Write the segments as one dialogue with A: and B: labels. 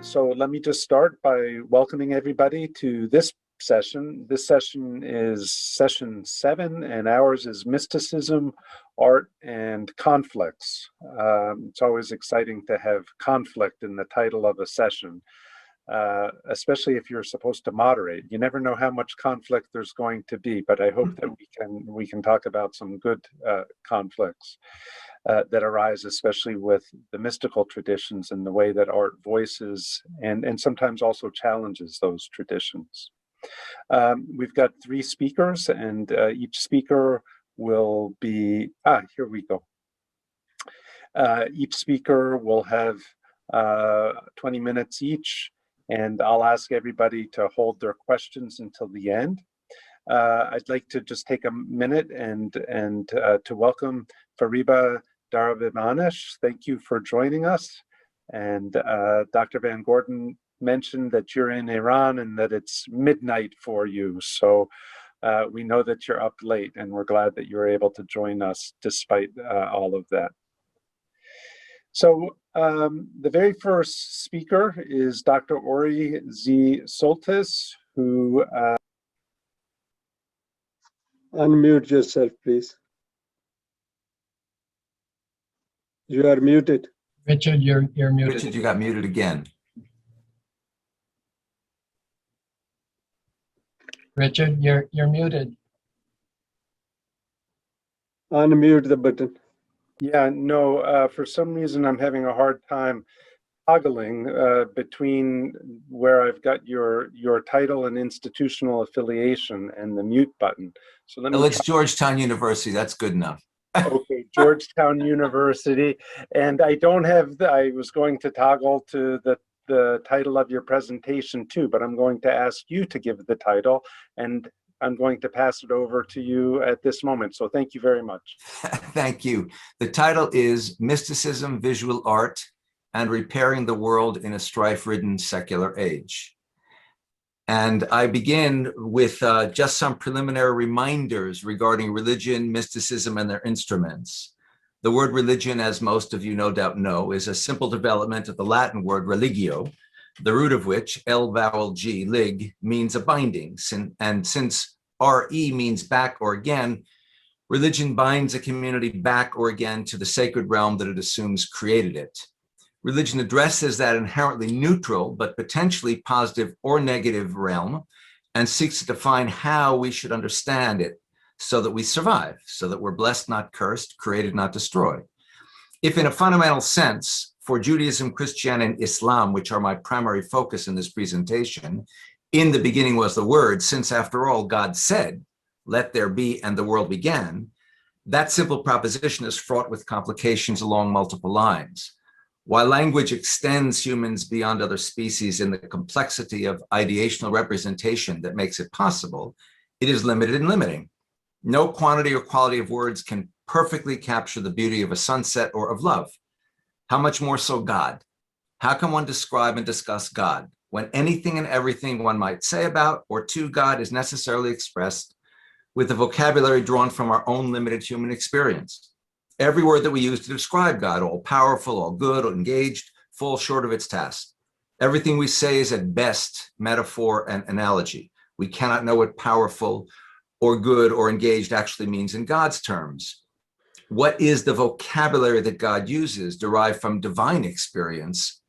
A: So let me just start by welcoming everybody to this session. This session is session 7, and ours is Mysticism, Art, and Conflicts. It's always exciting to have conflict in the title of a session, especially if you're supposed to moderate. You never know how much conflict there's going to be, but I hope that we can talk about some good conflicts that arise, especially with the mystical traditions and the way that art voices and sometimes also challenges those traditions. We've got 3 speakers, and each speaker will be, here we go. Each speaker will have 20 minutes each, and I'll ask everybody to hold their questions until the end. I'd like to just take a minute and to welcome Fariba Darabimanesh. Thank you for joining us. And Dr. Van Gordon mentioned that you're in Iran and that it's midnight for you. So we know that you're up late, and we're glad that you're able to join us despite all of that. So the very first speaker is Dr. Ori Z Soltas, who...
B: Unmute yourself, please. You are muted.
C: Richard, you're muted.
D: Richard, you got muted again.
C: Richard, you're muted.
B: Unmute the button.
A: Yeah, no, for some reason I'm having a hard time toggling between where I've got your title and institutional affiliation and the mute button. So let me...
D: Oh, it's Georgetown University. That's good enough.
A: Okay, Georgetown University. And I don't have I was going to toggle to the title of your presentation too, but I'm going to ask you to give the title, and I'm going to pass it over to you at this moment. So thank you very much.
D: Thank you. The title is Mysticism, Visual Art, and Repairing the World in a Strife-ridden Secular Age. And I begin with just some preliminary reminders regarding religion, mysticism, and their instruments. The word religion, as most of you no doubt know, is a simple development of the Latin word religio, the root of which, L vowel G, lig, means a binding. And since RE means back or again, religion binds a community back or again to the sacred realm that it assumes created it. Religion addresses that inherently neutral, but potentially positive or negative realm, and seeks to define how we should understand it so that we survive, so that we're blessed, not cursed, created, not destroyed. If in a fundamental sense, for Judaism, Christianity, and Islam, which are my primary focus in this presentation, in the beginning was the word, since after all, God said, let there be, and the world began, that simple proposition is fraught with complications along multiple lines. While language extends humans beyond other species in the complexity of ideational representation that makes it possible, it is limited and limiting. No quantity or quality of words can perfectly capture the beauty of a sunset or of love. How much more so God? How can one describe and discuss God when anything and everything one might say about or to God is necessarily expressed with a vocabulary drawn from our own limited human experience? Every word that we use to describe God, all powerful, all good, all engaged, falls short of its task. Everything we say is at best metaphor and analogy. We cannot know what powerful or good or engaged actually means in God's terms. What is the vocabulary that God uses derived from divine experience?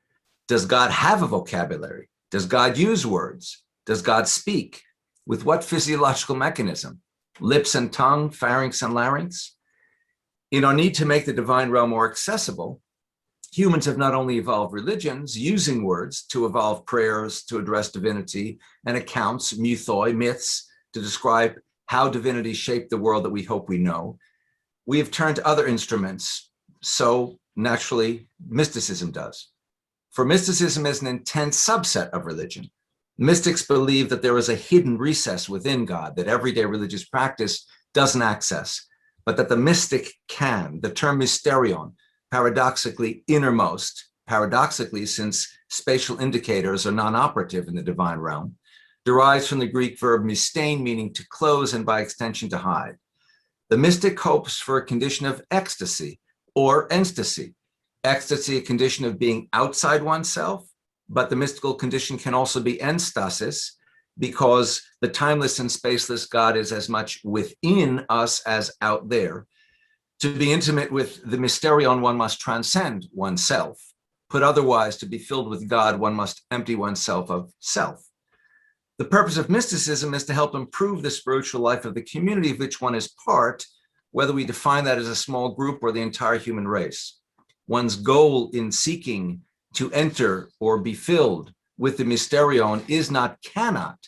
D: Does God have a vocabulary? Does God use words? Does God speak? With what physiological mechanism? Lips and tongue, pharynx and larynx? In our need to make the divine realm more accessible, humans have not only evolved religions using words to evolve prayers to address divinity and accounts, mythoi, myths, to describe how divinity shaped the world that we hope we know. We have turned to other instruments, so naturally mysticism does. For mysticism is an intense subset of religion. Mystics believe that there is a hidden recess within God that everyday religious practice doesn't access, but that the mystic can. The term mysterion, paradoxically innermost, paradoxically since spatial indicators are non-operative in the divine realm, derives from the Greek verb mystein, meaning to close and by extension to hide. The mystic hopes for a condition of ecstasy or ecstasy. Ecstasy, a condition of being outside oneself, but the mystical condition can also be enstasis, because the timeless and spaceless God is as much within us as out there. To be intimate with the mysterion, one must transcend oneself. Put otherwise, to be filled with God, one must empty oneself of self. The purpose of mysticism is to help improve the spiritual life of the community of which one is part, whether we define that as a small group or the entire human race. One's goal in seeking to enter or be filled with the mysterion is not, cannot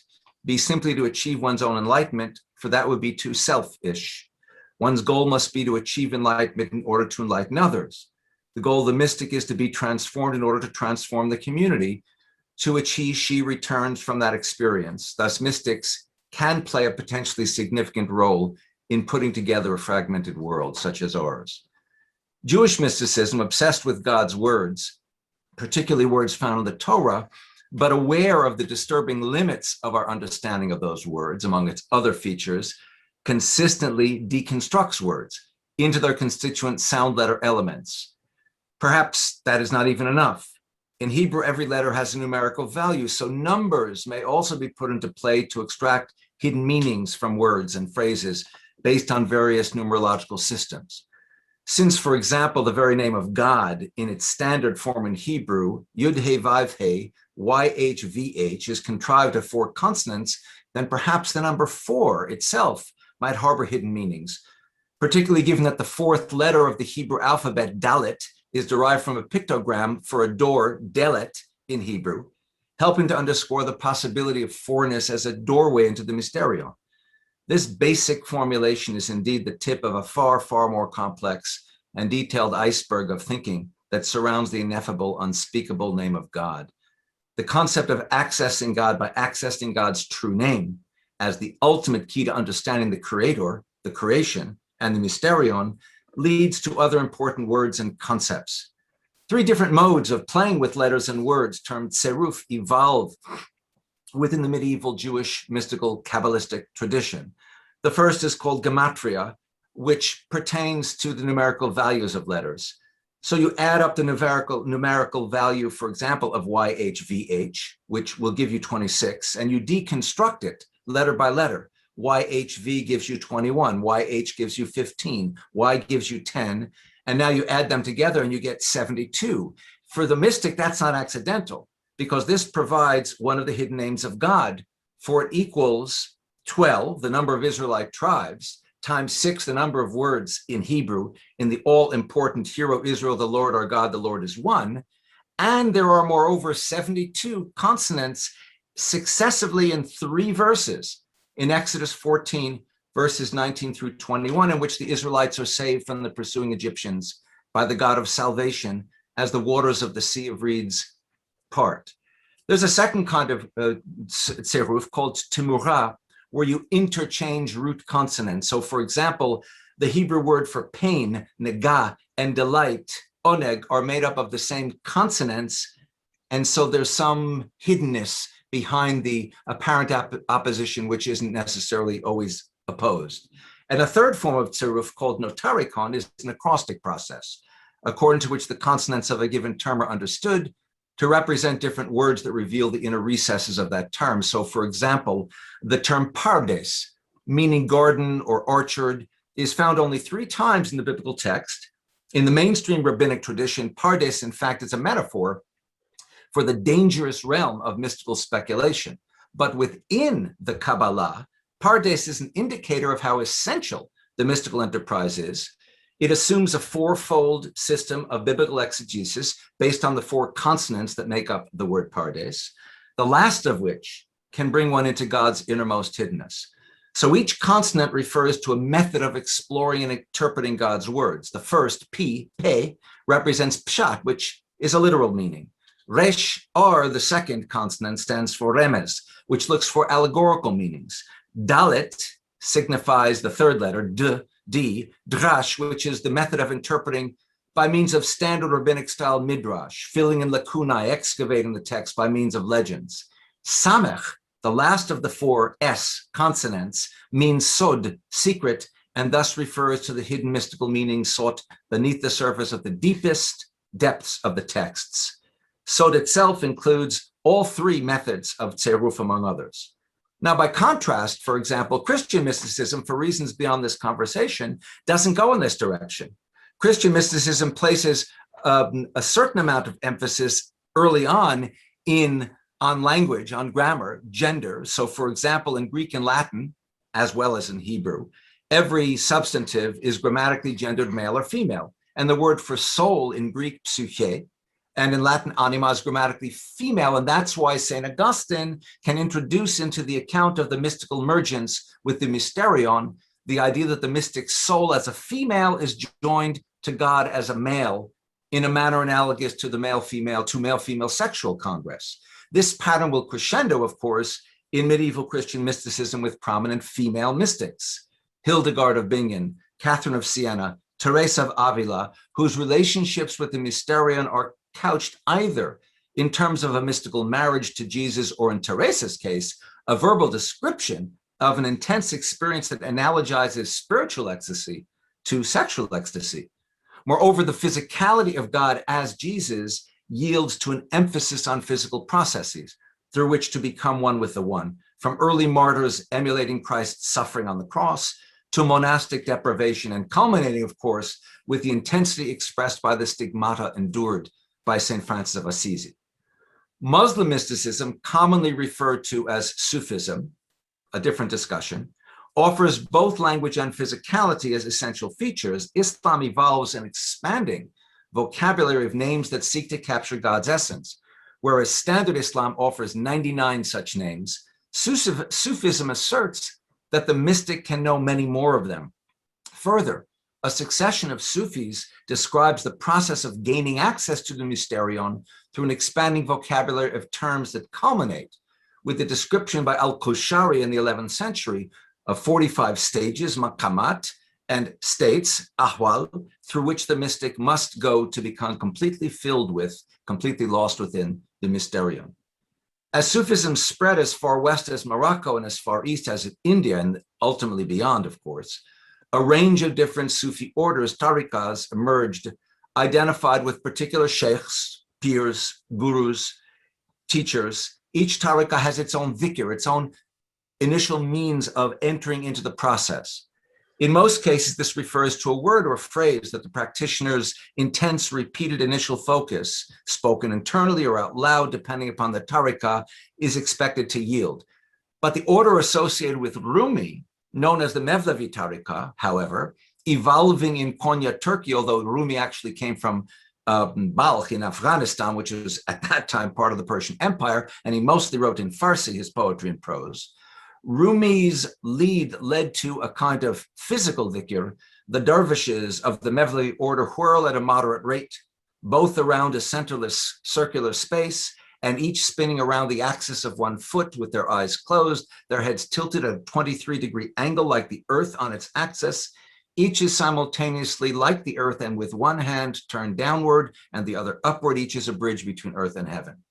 D: be simply to achieve one's own enlightenment, for that would be too selfish. One's goal must be to achieve enlightenment in order to enlighten others. The goal of the mystic is to be transformed in order to transform the community, to which she returns from that experience. Thus, mystics can play a potentially significant role in putting together a fragmented world such as ours. Jewish mysticism, obsessed with God's words, particularly words found in the Torah, but aware of the disturbing limits of our understanding of those words, among its other features, consistently deconstructs words into their constituent sound letter elements. Perhaps that is not even enough. In Hebrew, every letter has a numerical value, so numbers may also be put into play to extract hidden meanings from words and phrases based on various numerological systems. Since, for example, the very name of God in its standard form in Hebrew, Yud-He-Vav-He, YHVH, is contrived of 4 consonants, then perhaps the number 4 itself might harbor hidden meanings, particularly given that the 4th letter of the Hebrew alphabet, Dalet, is derived from a pictogram for a door, Delet, in Hebrew, helping to underscore the possibility of 4-ness as a doorway into the Mysterion. This basic formulation is indeed the tip of a far, far more complex and detailed iceberg of thinking that surrounds the ineffable, unspeakable name of God. The concept of accessing God by accessing God's true name as the ultimate key to understanding the Creator, the creation, and the Mysterion leads to other important words and concepts. 3 different modes of playing with letters and words, termed seruf, evolve within the medieval Jewish mystical Kabbalistic tradition. The first is called gematria, which pertains to the numerical values of letters. So you add up the numerical value, for example, of YHVH, which will give you 26, and you deconstruct it letter by letter. YHV gives you 21, YH gives you 15, Y gives you 10, and now you add them together and you get 72. For the mystic, that's not accidental, because this provides one of the hidden names of God, for it equals 12, the number of Israelite tribes, times 6, the number of words in Hebrew, in the all-important Hero Israel, the Lord our God, the Lord is one. And there are moreover 72 consonants successively in 3 verses in Exodus 14, verses 19 through 21, in which the Israelites are saved from the pursuing Egyptians by the God of salvation as the waters of the Sea of Reeds part. There's a second kind of tzeruf called timurah, where you interchange root consonants. So, for example, the Hebrew word for pain, negah, and delight, oneg, are made up of the same consonants, and so there's some hiddenness behind the apparent opposition, which isn't necessarily always opposed. And a third form of tzeruf, called notarikon, is an acrostic process, according to which the consonants of a given term are understood to represent different words that reveal the inner recesses of that term. So, for example, the term pardes, meaning garden or orchard, is found only 3 times in the biblical text. In the mainstream rabbinic tradition, pardes, in fact, is a metaphor for the dangerous realm of mystical speculation. But within the Kabbalah, pardes is an indicator of how essential the mystical enterprise is. It assumes a 4-fold system of biblical exegesis based on the 4 consonants that make up the word pardes, the last of which can bring one into God's innermost hiddenness. So each consonant refers to a method of exploring and interpreting God's words. The first, P, pe, represents pshat, which is a literal meaning. Resh, R, the second consonant, stands for remez, which looks for allegorical meanings. Dalet signifies the third letter, D, drash, which is the method of interpreting by means of standard rabbinic style midrash, filling in lacunae, excavating the text by means of legends. Samech, the last of the 4 S consonants, means sod, secret, and thus refers to the hidden mystical meaning sought beneath the surface of the deepest depths of the texts. Sod itself includes all three methods of tzeruf, among others. Now, by contrast, for example, Christian mysticism, for reasons beyond this conversation, doesn't go in this direction. Christian mysticism places a certain amount of emphasis early on language, on grammar, gender. So, for example, in Greek and Latin, as well as in Hebrew, every substantive is grammatically gendered male or female. And the word for soul in Greek, psyche, and in Latin, anima, is grammatically female. And that's why St. Augustine can introduce into the account of the mystical emergence with the mysterion the idea that the mystic soul as a female is joined to God as a male in a manner analogous to the male-female sexual congress. This pattern will crescendo, of course, in medieval Christian mysticism with prominent female mystics, Hildegard of Bingen, Catherine of Siena, Teresa of Avila, whose relationships with the mysterion are couched either in terms of a mystical marriage to Jesus, or in Teresa's case, a verbal description of an intense experience that analogizes spiritual ecstasy to sexual ecstasy. Moreover, the physicality of God as Jesus yields to an emphasis on physical processes through which to become one with the one, from early martyrs emulating Christ's suffering on the cross to monastic deprivation, and culminating, of course, with the intensity expressed by the stigmata endured by St. Francis of Assisi. Muslim mysticism, commonly referred to as Sufism, a different discussion, offers both language and physicality as essential features. Islam evolves an expanding vocabulary of names that seek to capture God's essence. Whereas standard Islam offers 99 such names, Sufism asserts that the mystic can know many more of them. Further, a succession of Sufis describes the process of gaining access to the mysterion through an expanding vocabulary of terms that culminate with the description by Al-Qushari in the 11th century of 45 stages, maqamat, and states, ahwal, through which the mystic must go to become completely lost within the mysterion. As Sufism spread as far west as Morocco and as far east as India, and ultimately beyond, of course, a range of different Sufi orders, tariqas, emerged, identified with particular sheikhs, peers, gurus, teachers. Each tariqa has its own dhikr, its own initial means of entering into the process. In most cases, this refers to a word or phrase that the practitioner's intense, repeated initial focus, spoken internally or out loud, depending upon the tariqa, is expected to yield. But the order associated with Rumi, known as the Mevlevi tariqa, however, evolving in Konya, Turkey, although Rumi actually came from Balkh in Afghanistan, which was at that time part of the Persian Empire, and he mostly wrote in Farsi his poetry and prose. Rumi's lead led to a kind of physical dhikr. The dervishes of the Mevlevi order whirl at a moderate rate, both around a centerless circular space, and each spinning around the axis of one foot with their eyes closed, their heads tilted at a 23-degree angle like the earth on its axis. Each is simultaneously like the earth and with one hand turned downward and the other upward. Each is a bridge between earth and heaven.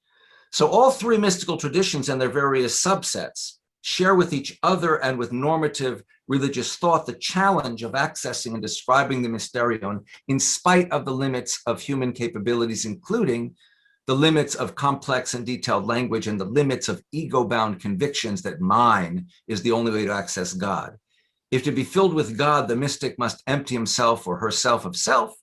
D: So all three mystical traditions and their various subsets share with each other and with normative religious thought the challenge of accessing and describing the mysterion in spite of the limits of human capabilities, including the limits of complex and detailed language and the limits of ego-bound convictions that mine is the only way to access God. If to be filled with God, the mystic must empty himself or herself of self,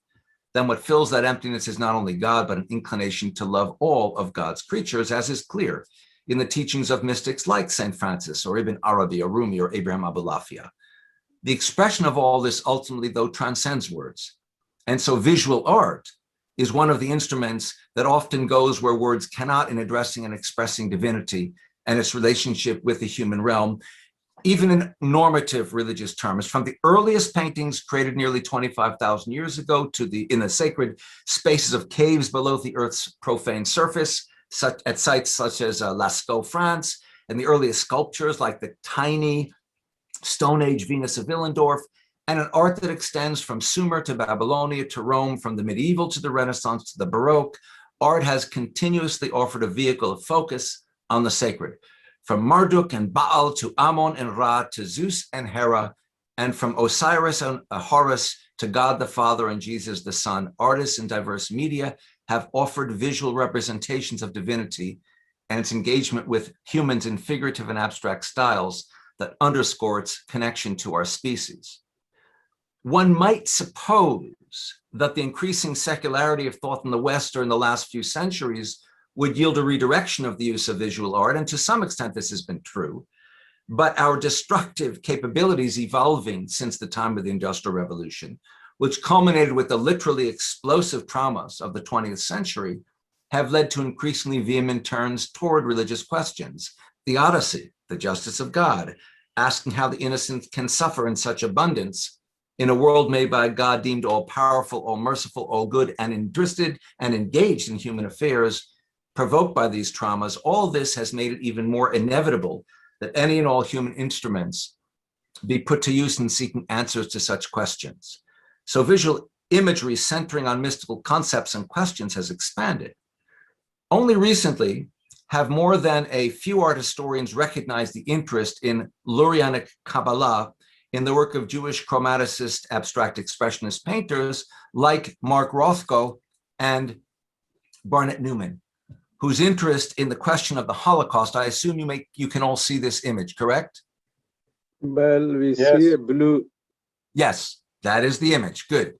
D: then what fills that emptiness is not only God, but an inclination to love all of God's creatures, as is clear in the teachings of mystics like St. Francis or Ibn Arabi or Rumi or Abraham Abulafia. The expression of all this ultimately, though, transcends words. And so visual art is one of the instruments that often goes where words cannot in addressing and expressing divinity and its relationship with the human realm, even in normative religious terms, from the earliest paintings created nearly 25,000 years ago to in the sacred spaces of caves below the earth's profane surface, at sites such as Lascaux, France, and the earliest sculptures like the tiny Stone Age Venus of Willendorf, and an art that extends from Sumer to Babylonia to Rome, from the medieval to the Renaissance to the Baroque. Art has continuously offered a vehicle of focus on the sacred, from Marduk and Baal to Ammon and Ra to Zeus and Hera and from Osiris and Horus to God the Father and Jesus the Son, artists in diverse media have offered visual representations of divinity and its engagement with humans in figurative and abstract styles that underscore its connection to our species. One might suppose that the increasing secularity of thought in the West during the last few centuries would yield a redirection of the use of visual art, and to some extent this has been true. But our destructive capabilities evolving since the time of the Industrial Revolution, which culminated with the literally explosive traumas of the 20th century, have led to increasingly vehement turns toward religious questions. Theodicy, the justice of God, asking how the innocent can suffer in such abundance in a world made by a God deemed all-powerful, all-merciful, all-good, and interested and engaged in human affairs, provoked by these traumas. All this has made it even more inevitable that any and all human instruments be put to use in seeking answers to such questions. So visual imagery centering on mystical concepts and questions has expanded. Only recently have more than a few art historians recognized the interest in Lurianic Kabbalah in the work of Jewish chromaticist abstract expressionist painters like Mark Rothko and Barnett Newman, whose interest in the question of the Holocaust, I assume you can all see this image, correct?
B: Well, we
A: Yes.
B: see a blue.
D: Yes, that is the image, good.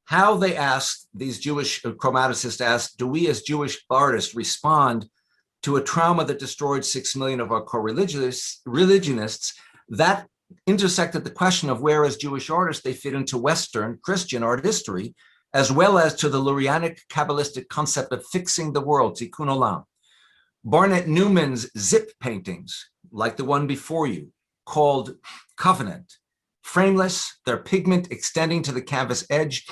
D: How they asked, these Jewish chromaticists asked, do we as Jewish artists respond to a trauma that destroyed 6 million of our co-religionists? That intersected the question of where as Jewish artists they fit into Western Christian art history, as well as to the Lurianic Kabbalistic concept of fixing the world, tikkun olam. Barnett Newman's zip paintings, like the one before you, called Covenant, frameless, their pigment extending to the canvas edge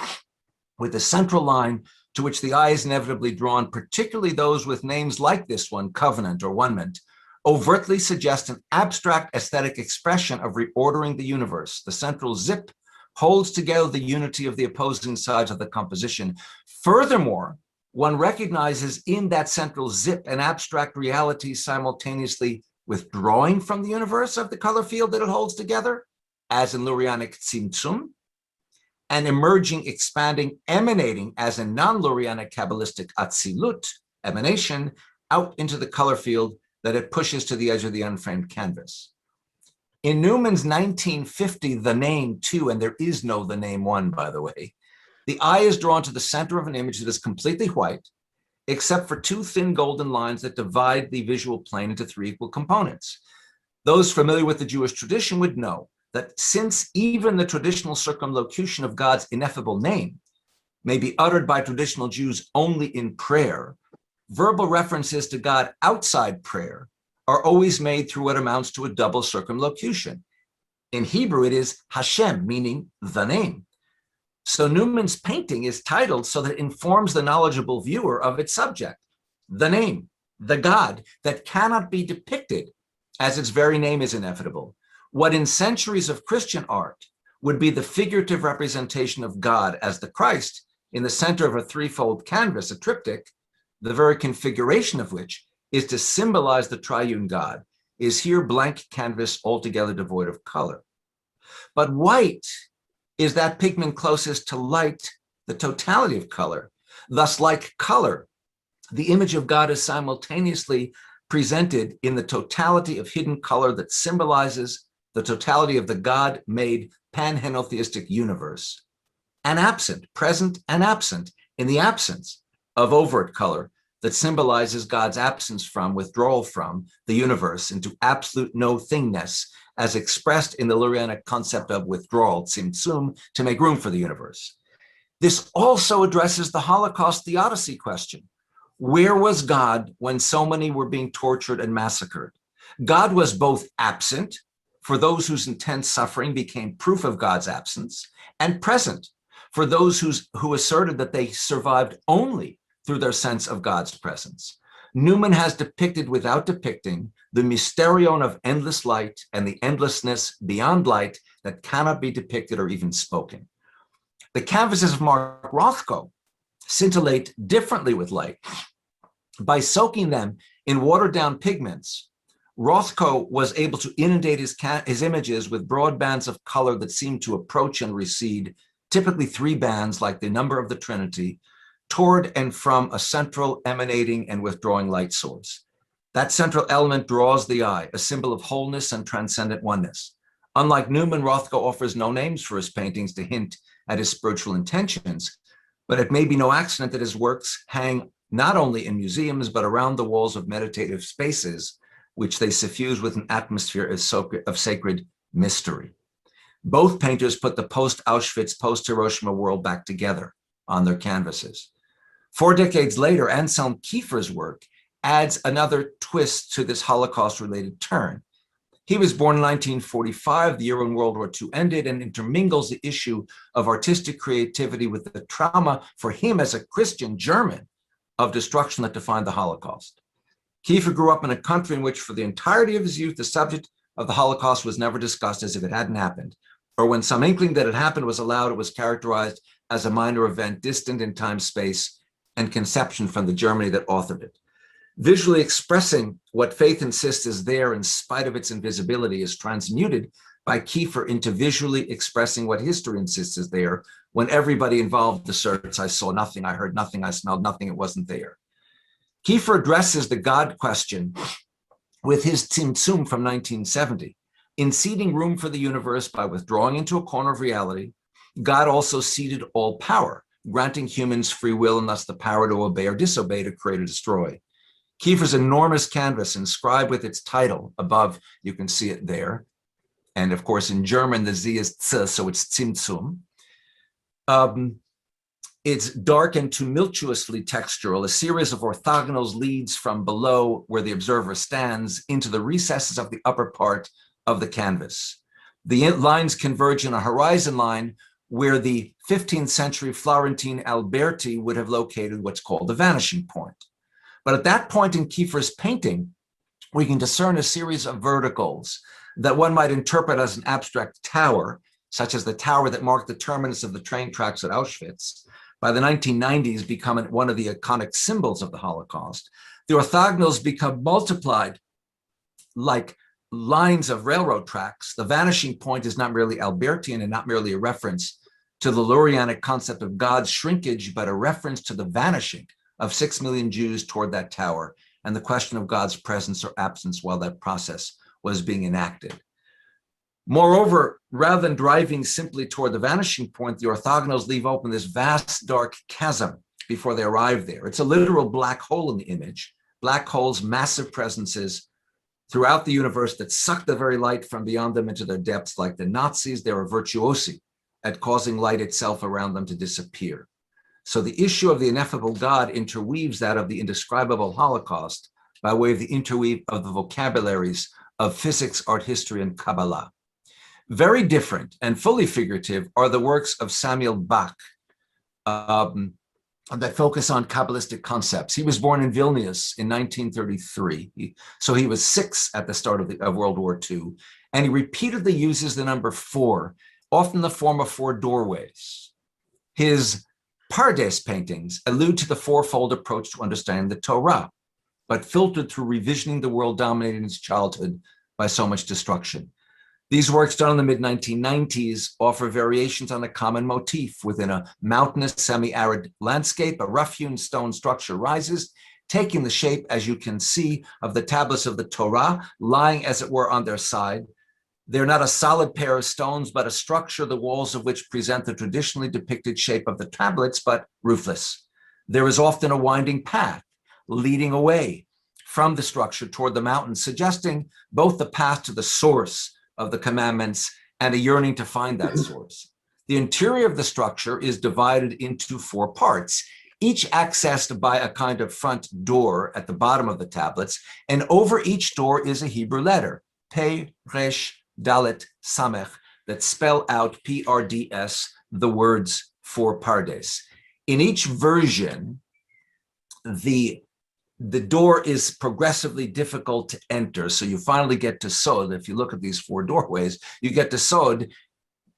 D: with a central line to which the eye is inevitably drawn, particularly those with names like this one, Covenant or One-ment, overtly suggest an abstract aesthetic expression of reordering the universe. The central zip holds together the unity of the opposing sides of the composition. Furthermore, one recognizes in that central zip an abstract reality simultaneously withdrawing from the universe of the color field that it holds together, as in Lurianic Tzimtzum, and emerging, expanding, emanating as in non-Lurianic Kabbalistic Atzilut, emanation, out into the color field that it pushes to the edge of the unframed canvas. In Newman's 1950, The Name 2, and there is no The Name 1, by the way, the eye is drawn to the center of an image that is completely white, except for two thin golden lines that divide the visual plane into three equal components. Those familiar with the Jewish tradition would know that since even the traditional circumlocution of God's ineffable name may be uttered by traditional Jews only in prayer, verbal references to God outside prayer are always made through what amounts to a double circumlocution. In Hebrew, it is Hashem, meaning the name. So Newman's painting is titled so that it informs the knowledgeable viewer of its subject, the name, the God that cannot be depicted as its very name is inevitable. What in centuries of Christian art would be the figurative representation of God as the Christ in the center of a threefold canvas, a triptych, the very configuration of which is to symbolize the triune God, is here blank canvas altogether devoid of color. But white is that pigment closest to light, the totality of color. Thus, like color, the image of God is simultaneously presented in the totality of hidden color that symbolizes the totality of the God-made pan-henotheistic universe, and absent, present and absent, in the absence of overt color that symbolizes God's absence from, withdrawal from the universe into absolute no-thingness, as expressed in the Lurianic concept of withdrawal, tzimtzum, to make room for the universe. This also addresses the Holocaust theodicy question. Where was God when so many were being tortured and massacred? God was both absent, for those whose intense suffering became proof of God's absence, and present, for those who asserted that they survived only through their sense of God's presence. Newman has depicted without depicting the mysterion of endless light and the endlessness beyond light that cannot be depicted or even spoken. The canvases of Mark Rothko scintillate differently with light by soaking them in watered down pigments Rothko was able to inundate his images with broad bands of color that seemed to approach and recede, typically 3 bands like the number of the Trinity, toward and from a central emanating and withdrawing light source. That central element draws the eye, a symbol of wholeness and transcendent oneness. Unlike Newman, Rothko offers no names for his paintings to hint at his spiritual intentions, but it may be no accident that his works hang not only in museums, but around the walls of meditative spaces, which they suffuse with an atmosphere of sacred mystery. Both painters put the post-Auschwitz, post-Hiroshima world back together on their canvases. 4 decades later, Anselm Kiefer's work adds another twist to this Holocaust-related turn. He was born in 1945, the year when World War II ended, and intermingles the issue of artistic creativity with the trauma for him as a Christian German of destruction that defined the Holocaust. Kiefer grew up in a country in which for the entirety of his youth, the subject of the Holocaust was never discussed as if it hadn't happened, or when some inkling that it happened was allowed, it was characterized as a minor event distant in time, space, and conception from the Germany that authored it. Visually expressing what faith insists is there in spite of its invisibility is transmuted by Kiefer into visually expressing what history insists is there when everybody involved asserts, I saw nothing, I heard nothing, I smelled nothing, it wasn't there. Kiefer addresses the God question with his Tzimtzum from 1970. In ceding room for the universe by withdrawing into a corner of reality, God also ceded all power, granting humans free will and thus the power to obey or disobey, to create or destroy. Kiefer's enormous canvas, inscribed with its title above, you can see it there. And of course, in German, the Z is Z, so it's Tzimtzum. It's dark and tumultuously textural. A series of orthogonals leads from below where the observer stands into the recesses of the upper part of the canvas. The lines converge in a horizon line where the 15th century Florentine Alberti would have located what's called the vanishing point. But at that point in Kiefer's painting, we can discern a series of verticals that one might interpret as an abstract tower, such as the tower that marked the terminus of the train tracks at Auschwitz, by the 1990s become one of the iconic symbols of the Holocaust. The orthogonals become multiplied like lines of railroad tracks. The vanishing point is not merely Albertian and not merely a reference to the Lurianic concept of God's shrinkage, but a reference to the vanishing of 6 million Jews toward that tower and the question of God's presence or absence while that process was being enacted. Moreover, rather than driving simply toward the vanishing point, the orthogonals leave open this vast dark chasm before they arrive there. It's a literal black hole in the image. Black holes, massive presences throughout the universe that suck the very light from beyond them into their depths. Like the Nazis, they were virtuosi at causing light itself around them to disappear. So the issue of the ineffable God interweaves that of the indescribable Holocaust by way of the interweave of the vocabularies of physics, art history, and Kabbalah. Very different and fully figurative are the works of Samuel Bach that focus on Kabbalistic concepts. He was born in Vilnius in 1933, so he was 6 at the start of World War II, and he repeatedly uses the number 4, often in the form of 4 doorways. His Pardes paintings allude to the fourfold approach to understanding the Torah, but filtered through revisioning the world dominated in his childhood by so much destruction. These works done in the mid-1990s offer variations on a common motif. Within a mountainous, semi-arid landscape, a rough-hewn stone structure rises, taking the shape, as you can see, of the tablets of the Torah, lying as it were on their side. They're not a solid pair of stones, but a structure, the walls of which present the traditionally depicted shape of the tablets, but roofless. There is often a winding path leading away from the structure toward the mountain, suggesting both the path to the source of the commandments and a yearning to find that source. The interior of the structure is divided into 4 parts, each accessed by a kind of front door at the bottom of the tablets, and over each door is a Hebrew letter, Pei, Resh, Dalet, Samech, that spell out PRDS, the words for Pardes. In each version, the door is progressively difficult to enter. So you finally get to Sod. If you look at these 4 doorways, you get to Sod,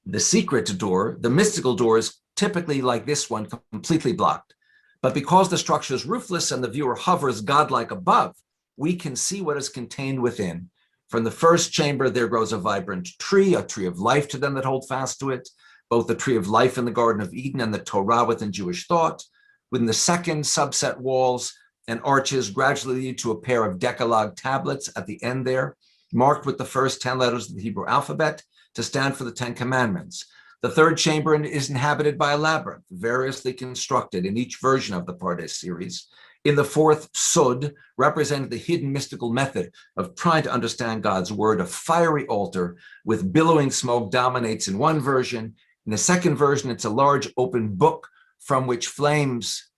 D: the secret door. The mystical door is typically like this one, completely blocked. But because the structure is roofless and the viewer hovers godlike above, we can see what is contained within. From the first chamber, there grows a vibrant tree, a tree of life to them that hold fast to it, both the tree of life in the Garden of Eden and the Torah within Jewish thought. Within the second subset, walls and arches gradually lead to a pair of Decalogue tablets at the end there, marked with the first 10 letters of the Hebrew alphabet to stand for the 10 commandments. The third chamber is inhabited by a labyrinth, variously constructed in each version of the Pardes series. In the fourth, Sod represented the hidden mystical method of trying to understand God's word. A fiery altar with billowing smoke dominates in one version. In the second version, it's a large open book from which flames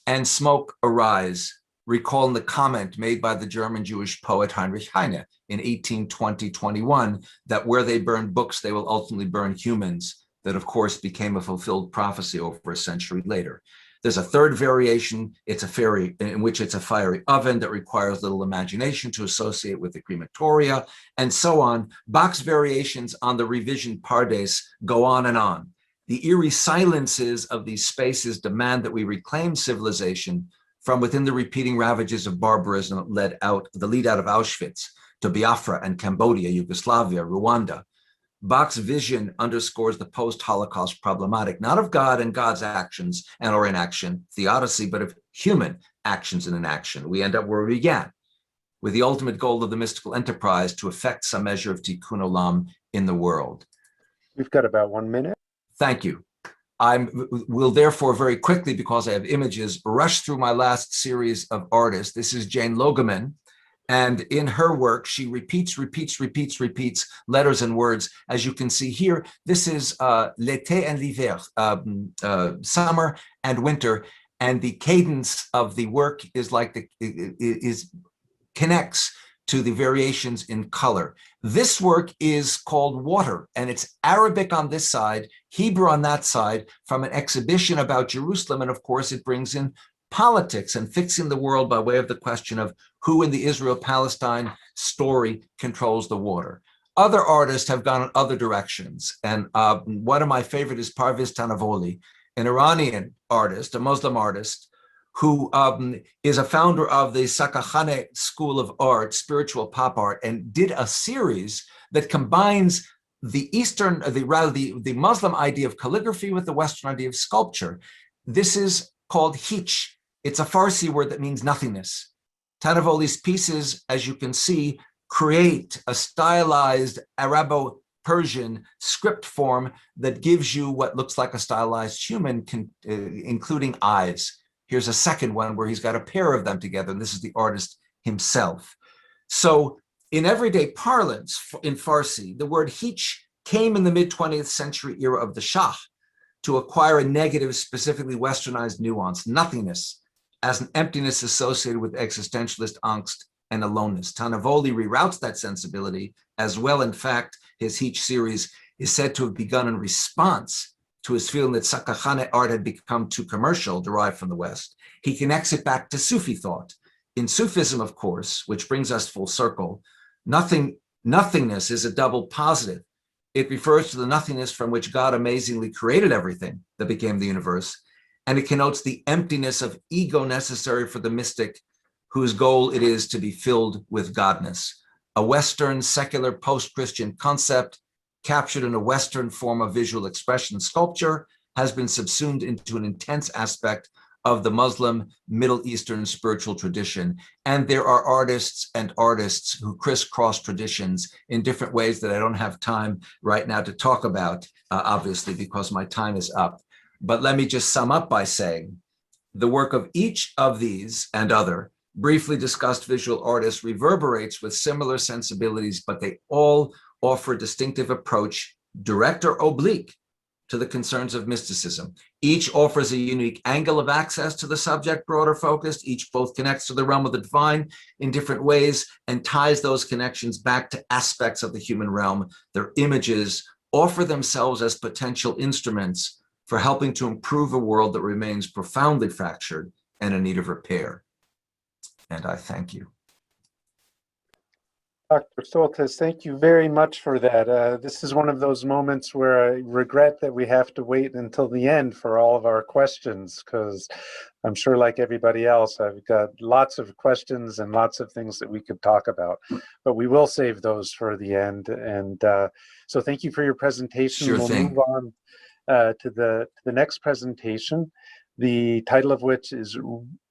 D: and smoke arise, recalling the comment made by the German Jewish poet Heinrich Heine in 1820-21, that where they burn books, they will ultimately burn humans. That, of course, became a fulfilled prophecy over a century later. There's a third variation, in which it's a fiery oven that requires little imagination to associate with the crematoria, and so on. Bach's variations on the revision Pardes go on and on. The eerie silences of these spaces demand that we reclaim civilization from within the repeating ravages of barbarism that lead out of Auschwitz to Biafra and Cambodia, Yugoslavia, Rwanda. Bach's vision underscores the post-Holocaust problematic, not of God and God's actions and or inaction, theodicy, but of human actions and inaction. We end up where we began, with the ultimate goal of the mystical enterprise to effect some measure of tikkun olam in the world.
A: We've got about 1 minute.
D: Thank you. I will therefore very quickly, because I have images, rush through my last series of artists. This is Jane Logeman. And in her work, she repeats letters and words. As you can see here, this is l'été and l'hiver, summer and winter. And the cadence of the work is like connects to the variations in color. This work is called Water, and it's Arabic on this side, Hebrew on that side, from an exhibition about Jerusalem. And of course, it brings in politics and fixing the world by way of the question of who in the Israel-Palestine story controls the water. Other artists have gone in other directions. And one of my favorite is Parviz Tanavoli, an Iranian artist, a Muslim artist, who is a founder of the Sakahane School of Art, spiritual pop art, and did a series that combines the the Muslim idea of calligraphy with the Western idea of sculpture. This is called Hitch. It's a Farsi word that means nothingness. Tanavoli's pieces, as you can see, create a stylized Arabo-Persian script form that gives you what looks like a stylized human, including eyes. Here's a second one where he's got a pair of them together, and this is the artist himself. So in everyday parlance in Farsi, the word Hitch came in the mid-20th century era of the Shah to acquire a negative, specifically westernized nuance, nothingness, as an emptiness associated with existentialist angst and aloneness. Tanavoli reroutes that sensibility as well. In fact, his Hitch series is said to have begun in response to his feeling that Sakahane art had become too commercial, derived from the West. He connects it back to Sufi thought. In Sufism, of course, which brings us full circle, nothingness is a double positive. It refers to the nothingness from which God amazingly created everything that became the universe, and it connotes the emptiness of ego necessary for the mystic, whose goal it is to be filled with godness. A Western, secular, post-Christian concept captured in a Western form of visual expression sculpture has been subsumed into an intense aspect of the Muslim Middle Eastern spiritual tradition. And there are artists who crisscross traditions in different ways that I don't have time right now to talk about, obviously, because my time is up. But let me just sum up by saying the work of each of these and other briefly discussed visual artists reverberates with similar sensibilities, but they all offer a distinctive approach, direct or oblique, to the concerns of mysticism. Each offers a unique angle of access to the subject, broader focused. Each both connects to the realm of the divine in different ways and ties those connections back to aspects of the human realm. Their images offer themselves as potential instruments for helping to improve a world that remains profoundly fractured and in need of repair. And I thank you.
A: Dr. Soltes, thank you very much for that. This is one of those moments where I regret that we have to wait until the end for all of our questions, because I'm sure, like everybody else, I've got lots of questions and lots of things that we could talk about, but we will save those for the end. And so thank you for your presentation.
D: Sure
A: We'll
D: thing.
A: move on to the next presentation, the title of which is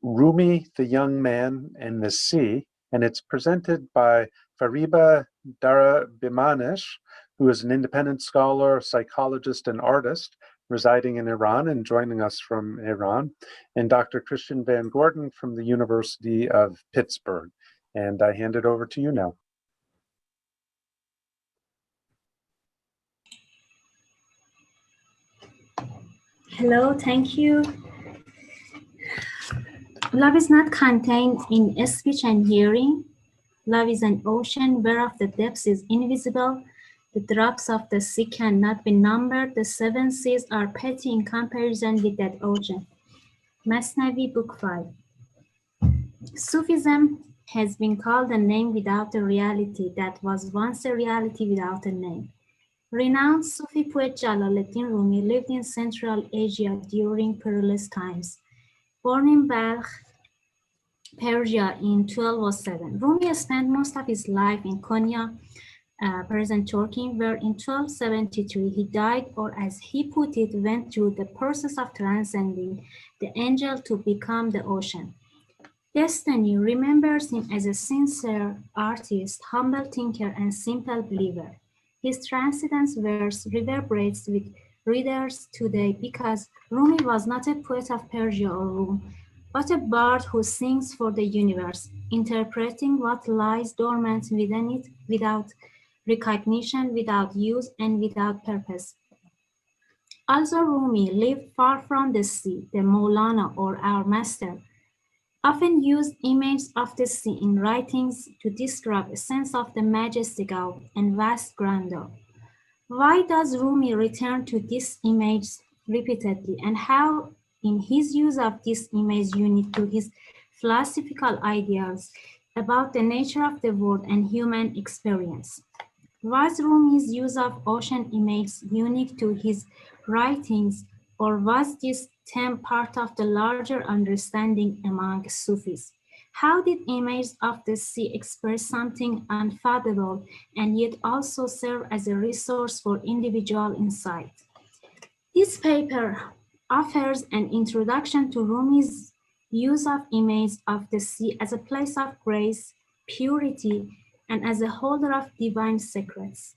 A: Rumi, the Young Man and the Sea, and it's presented by Fariba Darabimanesh, who is an independent scholar, psychologist, and artist residing in Iran and joining us from Iran, and Dr. Christian Van Gordon from the University of Pittsburgh. And I hand it over to you now.
E: Hello, thank you. Love is not contained in speech and hearing. Love is an ocean whereof the depths is invisible. The drops of the sea cannot be numbered. The seven seas are petty in comparison with that ocean. Masnavi, Book 5. Sufism has been called a name without a reality that was once a reality without a name. Renowned Sufi poet Jalaluddin Rumi lived in Central Asia during perilous times. Born in Balkh, Persia in 1207, Rumi spent most of his life in Konya, present Turkey, where in 1273 he died, or as he put it, went through the process of transcending the angel to become the ocean. Destiny remembers him as a sincere artist, humble thinker, and simple believer. His transcendence verse reverberates with readers today because Rumi was not a poet of Persia or Rome, but a bard who sings for the universe, interpreting what lies dormant within it without recognition, without use, and without purpose. Also, Rumi lived far from the sea. The Maulana, or our master, often used images of the sea in writings to describe a sense of the majestic awe and vast grandeur. Why does Rumi return to this image repeatedly, and how in his use of this image unique to his philosophical ideas about the nature of the world and human experience? Was Rumi's use of ocean images unique to his writings, or was this theme part of the larger understanding among Sufis? How did images of the sea express something unfathomable and yet also serve as a resource for individual insight? This paper offers an introduction to Rumi's use of images of the sea as a place of grace, purity, and as a holder of divine secrets.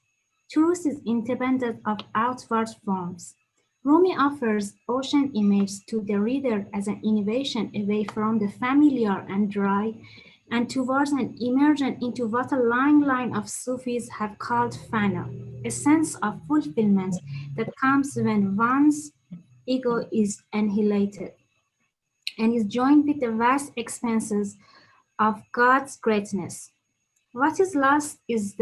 E: Truth is independent of outward forms. Rumi offers ocean images to the reader as an innovation away from the familiar and dry, and towards an immersion into what a long line of Sufis have called fana, a sense of fulfillment that comes when one's ego is annihilated and is joined with the vast expanses of God's greatness. What is lost is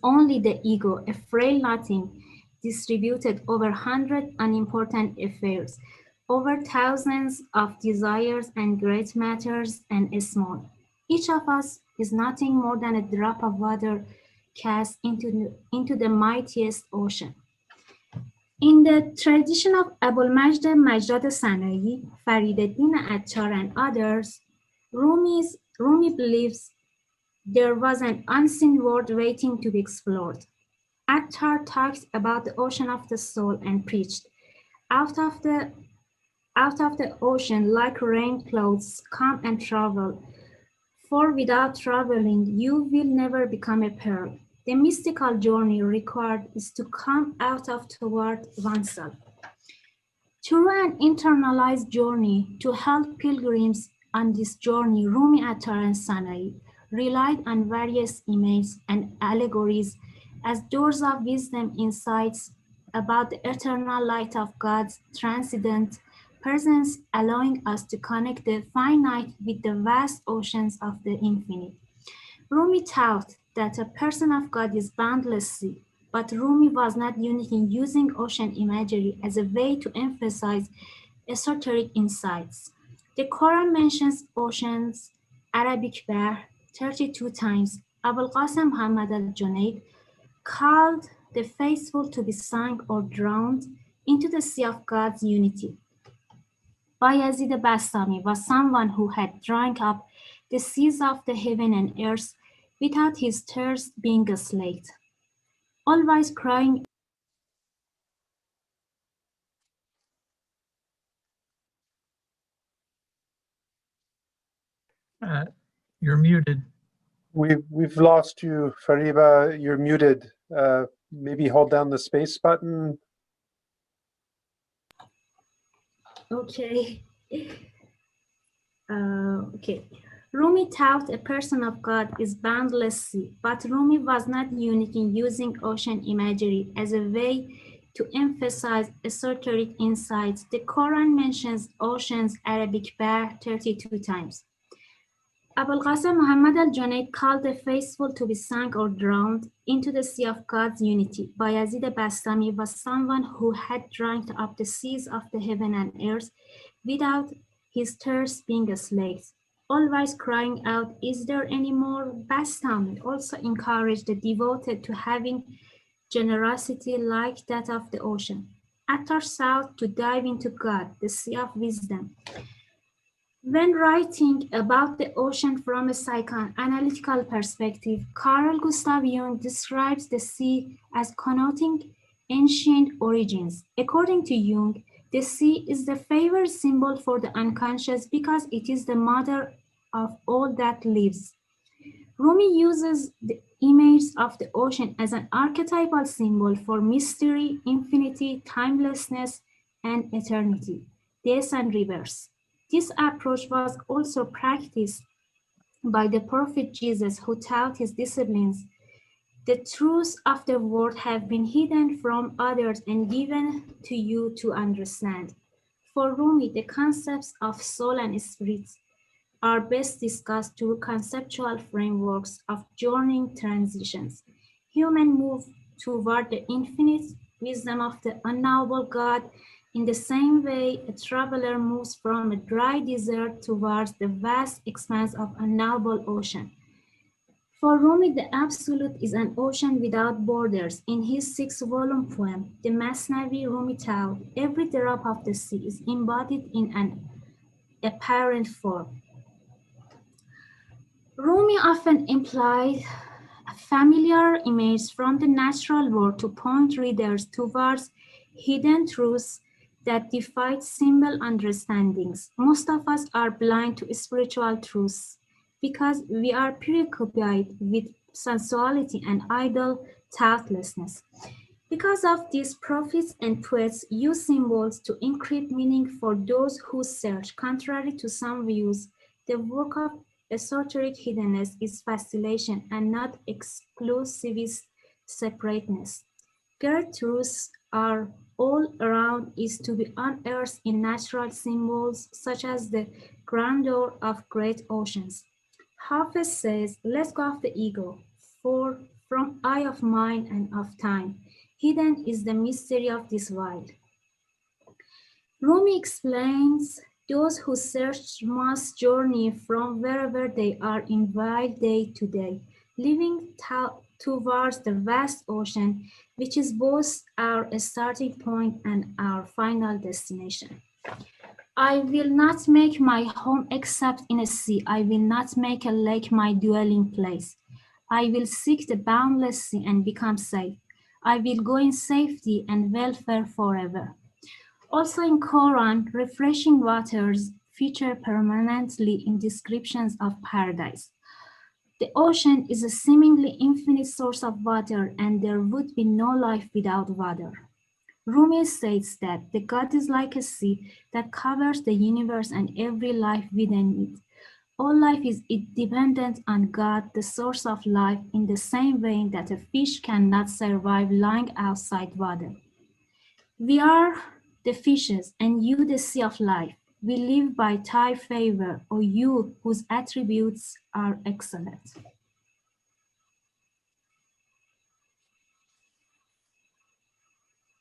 E: only the ego, a frail nothing, distributed over 100 unimportant affairs, over thousands of desires and great matters and small. Each of us is nothing more than a drop of water cast into the mightiest ocean. In the tradition of Abul Majd Majdad Sanai, Fariduddin Attar, and others, Rumi believes there was an unseen world waiting to be explored. Attar talks about the ocean of the soul and preached, out of the ocean, like rain clouds, come and travel, for without traveling, you will never become a pearl. The mystical journey required is to come out of toward oneself. Through an internalized journey to help pilgrims on this journey, Rumi, Attar, and Sanai relied on various images and allegories as doors of wisdom insights about the eternal light of God's transcendent presence, allowing us to connect the finite with the vast oceans of the infinite. Rumi taught that a person of God is boundless sea, but Rumi was not unique in using ocean imagery as a way to emphasize esoteric insights. The Quran mentions oceans, Arabic Bahr, 32 times, Abul Qasim Muhammad al-Junaid called the faithful to be sunk or drowned into the sea of God's unity. Bayazid Bastami was someone who had drunk up the seas of the heaven and earth without his thirst being slaked, always crying.
C: You're muted.
A: We've lost you, Fariba. You're muted. Maybe hold down the space button.
E: Okay. Okay. Rumi taught a person of God is boundless sea, but Rumi was not unique in using ocean imagery as a way to emphasize esoteric insights. The Quran mentions ocean's Arabic bar 32 times. Abul Qasim Muhammad al-Junaid called the faithful to be sunk or drowned into the sea of God's unity. Bayazid Bastami was someone who had drunk up the seas of the heaven and earth without his thirst being slaked, always crying out, "Is there any more?" Bastami also encouraged the devoted to having generosity like that of the ocean. Attar sought to dive into God, the sea of wisdom. When writing about the ocean from a psychoanalytical perspective, Carl Gustav Jung describes the sea as connoting ancient origins. According to Jung, the sea is the favored symbol for the unconscious because it is the mother of all that lives. Rumi uses the image of the ocean as an archetypal symbol for mystery, infinity, timelessness, and eternity, death and rebirth. This approach was also practiced by the Prophet Jesus, who taught his disciples, "The truths of the world have been hidden from others and given to you to understand." For Rumi, the concepts of soul and spirit are best discussed through conceptual frameworks of journeying transitions. Humans move toward the infinite wisdom of the unknowable God in the same way a traveler moves from a dry desert towards the vast expanse of unknowable ocean. For Rumi, the Absolute is an ocean without borders. In his 6-volume poem, the Masnavi, Rumi taught, every drop of the sea is embodied in an apparent form. Rumi often employed familiar images from the natural world to point readers towards hidden truths that defy simple understandings. Most of us are blind to spiritual truths because we are preoccupied with sensuality and idle thoughtlessness. Because of this, prophets and poets use symbols to encrypt meaning for those who search. Contrary to some views, the work of esoteric hiddenness is facilitation and not exclusivist separateness. Great truths are all around is to be unearthed in natural symbols such as the grandeur of great oceans. Hafiz says, "Let's go of the ego, for from eye of mind and of time, hidden is the mystery of this world." Rumi explains, those who search must journey from wherever they are in wild day to day, living towards the vast ocean, which is both our starting point and our final destination. I will not make my home except in a sea. I will not make a lake my dwelling place. I will seek the boundless sea and become safe. I will go in safety and welfare forever. Also in Quran, refreshing waters feature permanently in descriptions of paradise. The ocean is a seemingly infinite source of water, and there would be no life without water. Rumi states that the God is like a sea that covers the universe and every life within it. All life is dependent on God, the source of life, in the same way that a fish cannot survive lying outside water. We are the fishes, and you the sea of life. We live by thy favor, O you whose attributes are excellent.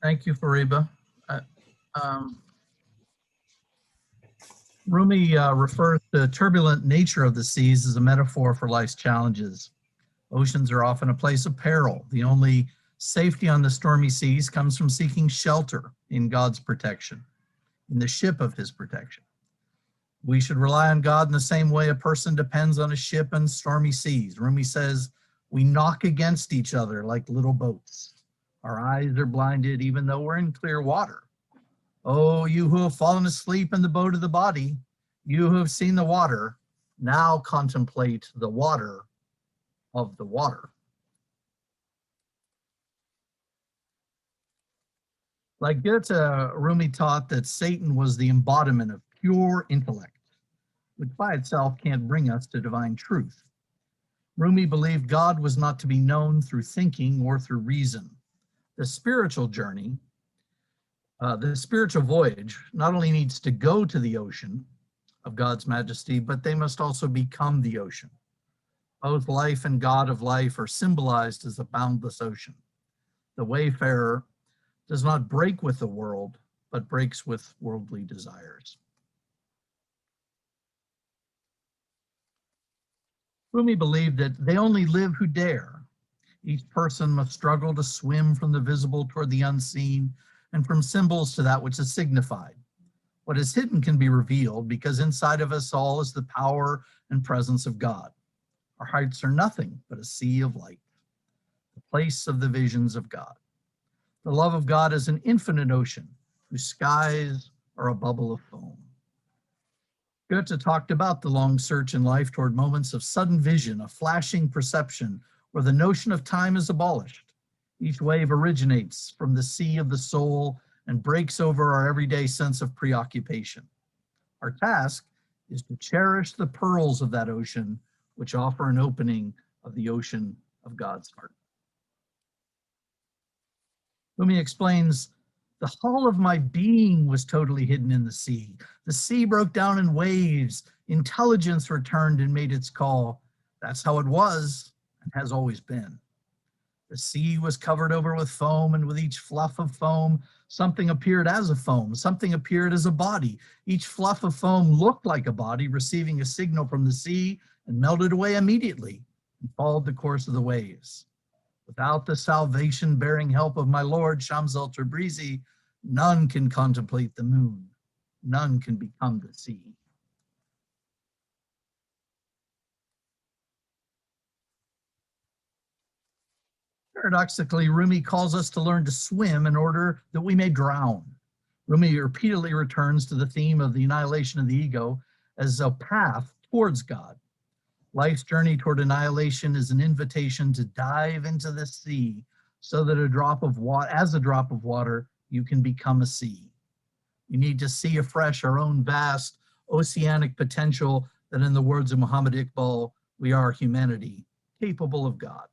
C: Thank you, Fariba. Rumi refers to the turbulent nature of the seas as a metaphor for life's challenges. Oceans are often a place of peril. The only safety on the stormy seas comes from seeking shelter in God's protection, in the ship of his protection. We should rely on God in the same way a person depends on a ship in stormy seas. Rumi says, we knock against each other like little boats. Our eyes are blinded even though we're in clear water. Oh, you who have fallen asleep in the boat of the body, you who have seen the water, now contemplate the water of the water. Like Goethe, Rumi taught that Satan was the embodiment of pure intellect, which by itself can't bring us to divine truth. Rumi believed God was not to be known through thinking or through reason. The spiritual journey, the spiritual voyage, not only needs to go to the ocean of God's majesty, but they must also become the ocean. Both life and God of life are symbolized as a boundless ocean. The wayfarer does not break with the world, but breaks with worldly desires. Rumi believed that they only live who dare. Each person must struggle to swim from the visible toward the unseen and from symbols to that which is signified. What is hidden can be revealed because inside of us all is the power and presence of God. Our hearts are nothing but a sea of light, the place of the visions of God. The love of God is an infinite ocean whose skies are a bubble of foam. Goethe talked about the long search in life toward moments of sudden vision, a flashing perception where the notion of time is abolished. Each wave originates from the sea of the soul and breaks over our everyday sense of preoccupation. Our task is to cherish the pearls of that ocean, which offer an opening of the ocean of God's heart. Rumi explains, the hull of my being was totally hidden in the sea. The sea broke down in waves. Intelligence returned and made its call. That's how it was and has always been. The sea was covered over with foam, and with each fluff of foam, something appeared as a foam, something appeared as a body. Each fluff of foam looked like a body receiving a signal from the sea and melted away immediately and followed the course of the waves. Without the salvation-bearing help of my Lord, Shams al-Tabrizi, none can contemplate the moon, none can become the sea. Paradoxically, Rumi calls us to learn to swim in order that we may drown. Rumi repeatedly returns to the theme of the annihilation of the ego as a path towards God. Life's journey toward annihilation is an invitation to dive into the sea so that as a drop of water, you can become a sea. You need to see afresh our own vast oceanic potential that, in the words of Muhammad Iqbal, we are humanity, capable of God.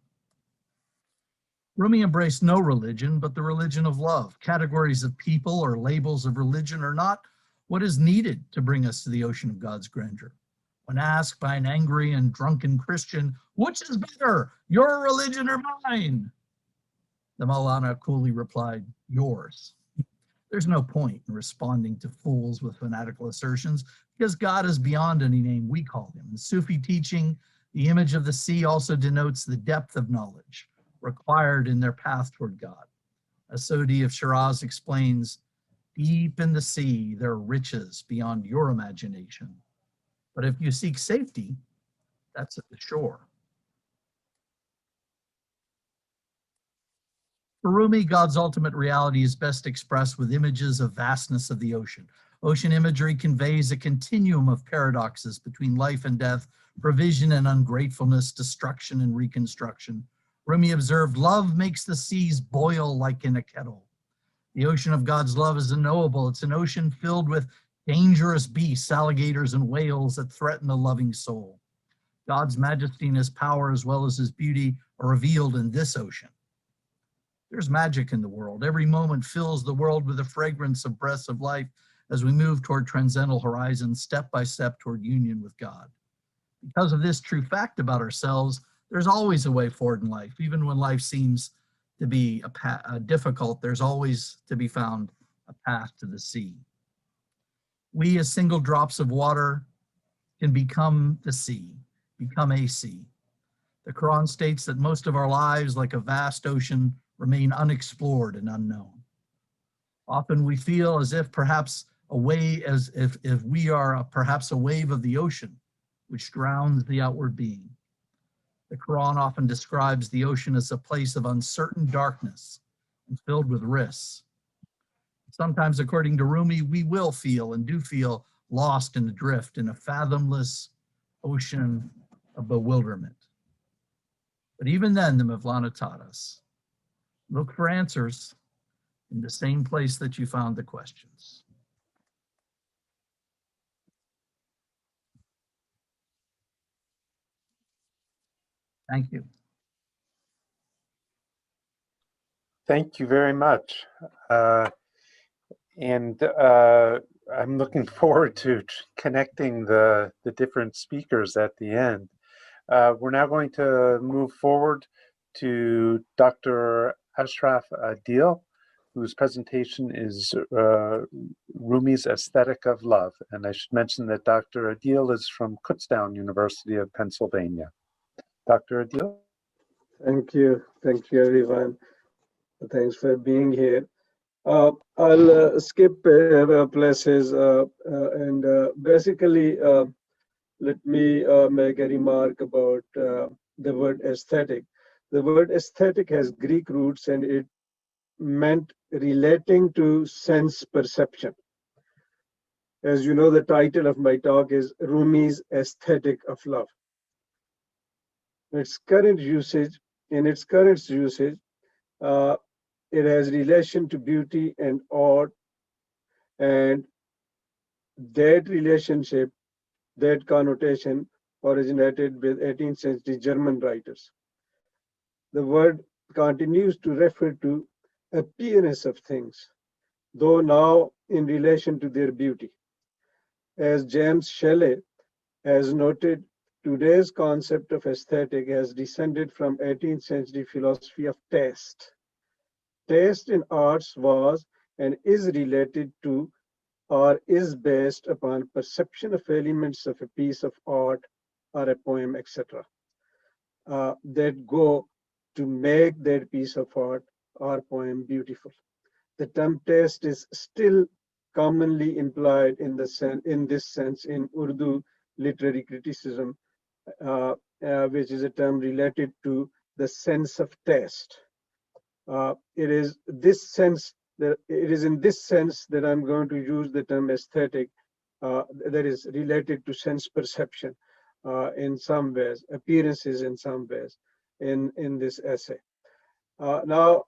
C: Rumi embraced no religion but the religion of love. Categories of people or labels of religion are not what is needed to bring us to the ocean of God's grandeur. When asked by an angry and drunken Christian, which is better, your religion or mine? The Maulana coolly replied, yours. There's no point in responding to fools with fanatical assertions because God is beyond any name we call him. In Sufi teaching, the image of the sea also denotes the depth of knowledge required in their path toward God. Asodi of Shiraz explains, deep in the sea, there are riches beyond your imagination. But if you seek safety, that's at the shore. For Rumi, God's ultimate reality is best expressed with images of vastness of the ocean. Ocean imagery conveys a continuum of paradoxes between life and death, provision and ungratefulness, destruction and reconstruction. Rumi observed, love makes the seas boil like in a kettle. The ocean of God's love is unknowable. It's an ocean filled with dangerous beasts, alligators and whales that threaten the loving soul. God's majesty and his power as well as his beauty are revealed in this ocean. There's magic in the world. Every moment fills the world with the fragrance of breaths of life as we move toward transcendental horizons, step by step toward union with God. Because of this true fact about ourselves, there's always a way forward in life. Even when life seems to be difficult, there's always to be found a path to the sea. We as single drops of water can become the sea, become a sea. The Quran states that most of our lives, like a vast ocean, remain unexplored and unknown. Often we feel as if perhaps if we are perhaps a wave of the ocean, which drowns the outward being. The Quran often describes the ocean as a place of uncertain darkness and filled with risks. Sometimes, according to Rumi, we will feel and do feel lost and adrift in a fathomless ocean of bewilderment. But even then, the Mevlana taught us, look for answers in the same place that you found the questions. Thank you.
A: Thank you very much. I'm looking forward to connecting the different speakers at the end. We're now going to move forward to Dr. Ashraf Adil, whose presentation is Rumi's Aesthetic of Love. And I should mention that Dr. Adeel is from Kutztown University of Pennsylvania. Dr. Adeel?
B: Thank you everyone. Thanks for being here. I'll skip places and basically let me make a remark about the word aesthetic. The word aesthetic has Greek roots and it meant relating to sense perception. As you know, the title of my talk is Rumi's Aesthetic of Love. In its current usage, it has relation to beauty and art, and that relationship, that connotation originated with 18th century German writers. The word continues to refer to appearance of things, though now in relation to their beauty. As James Shelley has noted, today's concept of aesthetic has descended from 18th century philosophy of taste. Taste in arts was and is related to or is based upon perception of elements of a piece of art or a poem, etc. That go to make that piece of art or poem beautiful. The term taste is still commonly employed in this sense in Urdu literary criticism, which is a term related to the sense of taste. It is in this sense that I'm going to use the term aesthetic that is related to sense perception in some ways, appearances in some ways in this essay. Now,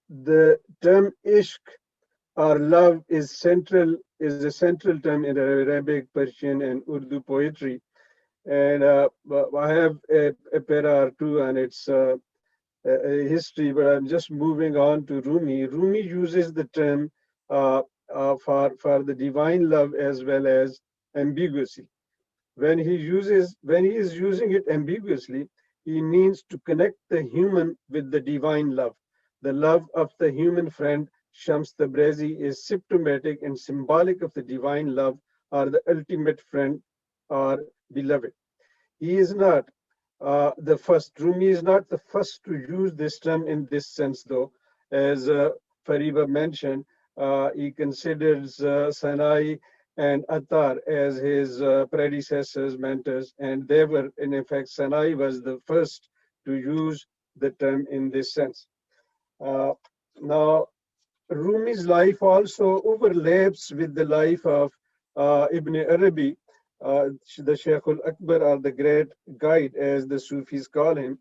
B: the term ishq or love is a central term in Arabic, Persian, and Urdu poetry. And I have a para or two on its history, but I'm just moving on to Rumi. Rumi uses the term for the divine love as well as ambiguously. When he is using it ambiguously, he means to connect the human with the divine love. The love of the human friend, Shams Tabrizi, is symptomatic and symbolic of the divine love or the ultimate friend or beloved. He is not the first. Rumi is not the first to use this term in this sense, though. As Fariba mentioned, he considers Sanai and Attar as his predecessors, mentors, and they were, in effect, Sanai was the first to use the term in this sense. Now, Rumi's life also overlaps with the life of Ibn Arabi, the Shaykh al-Akbar, or the great guide, as the Sufis call him.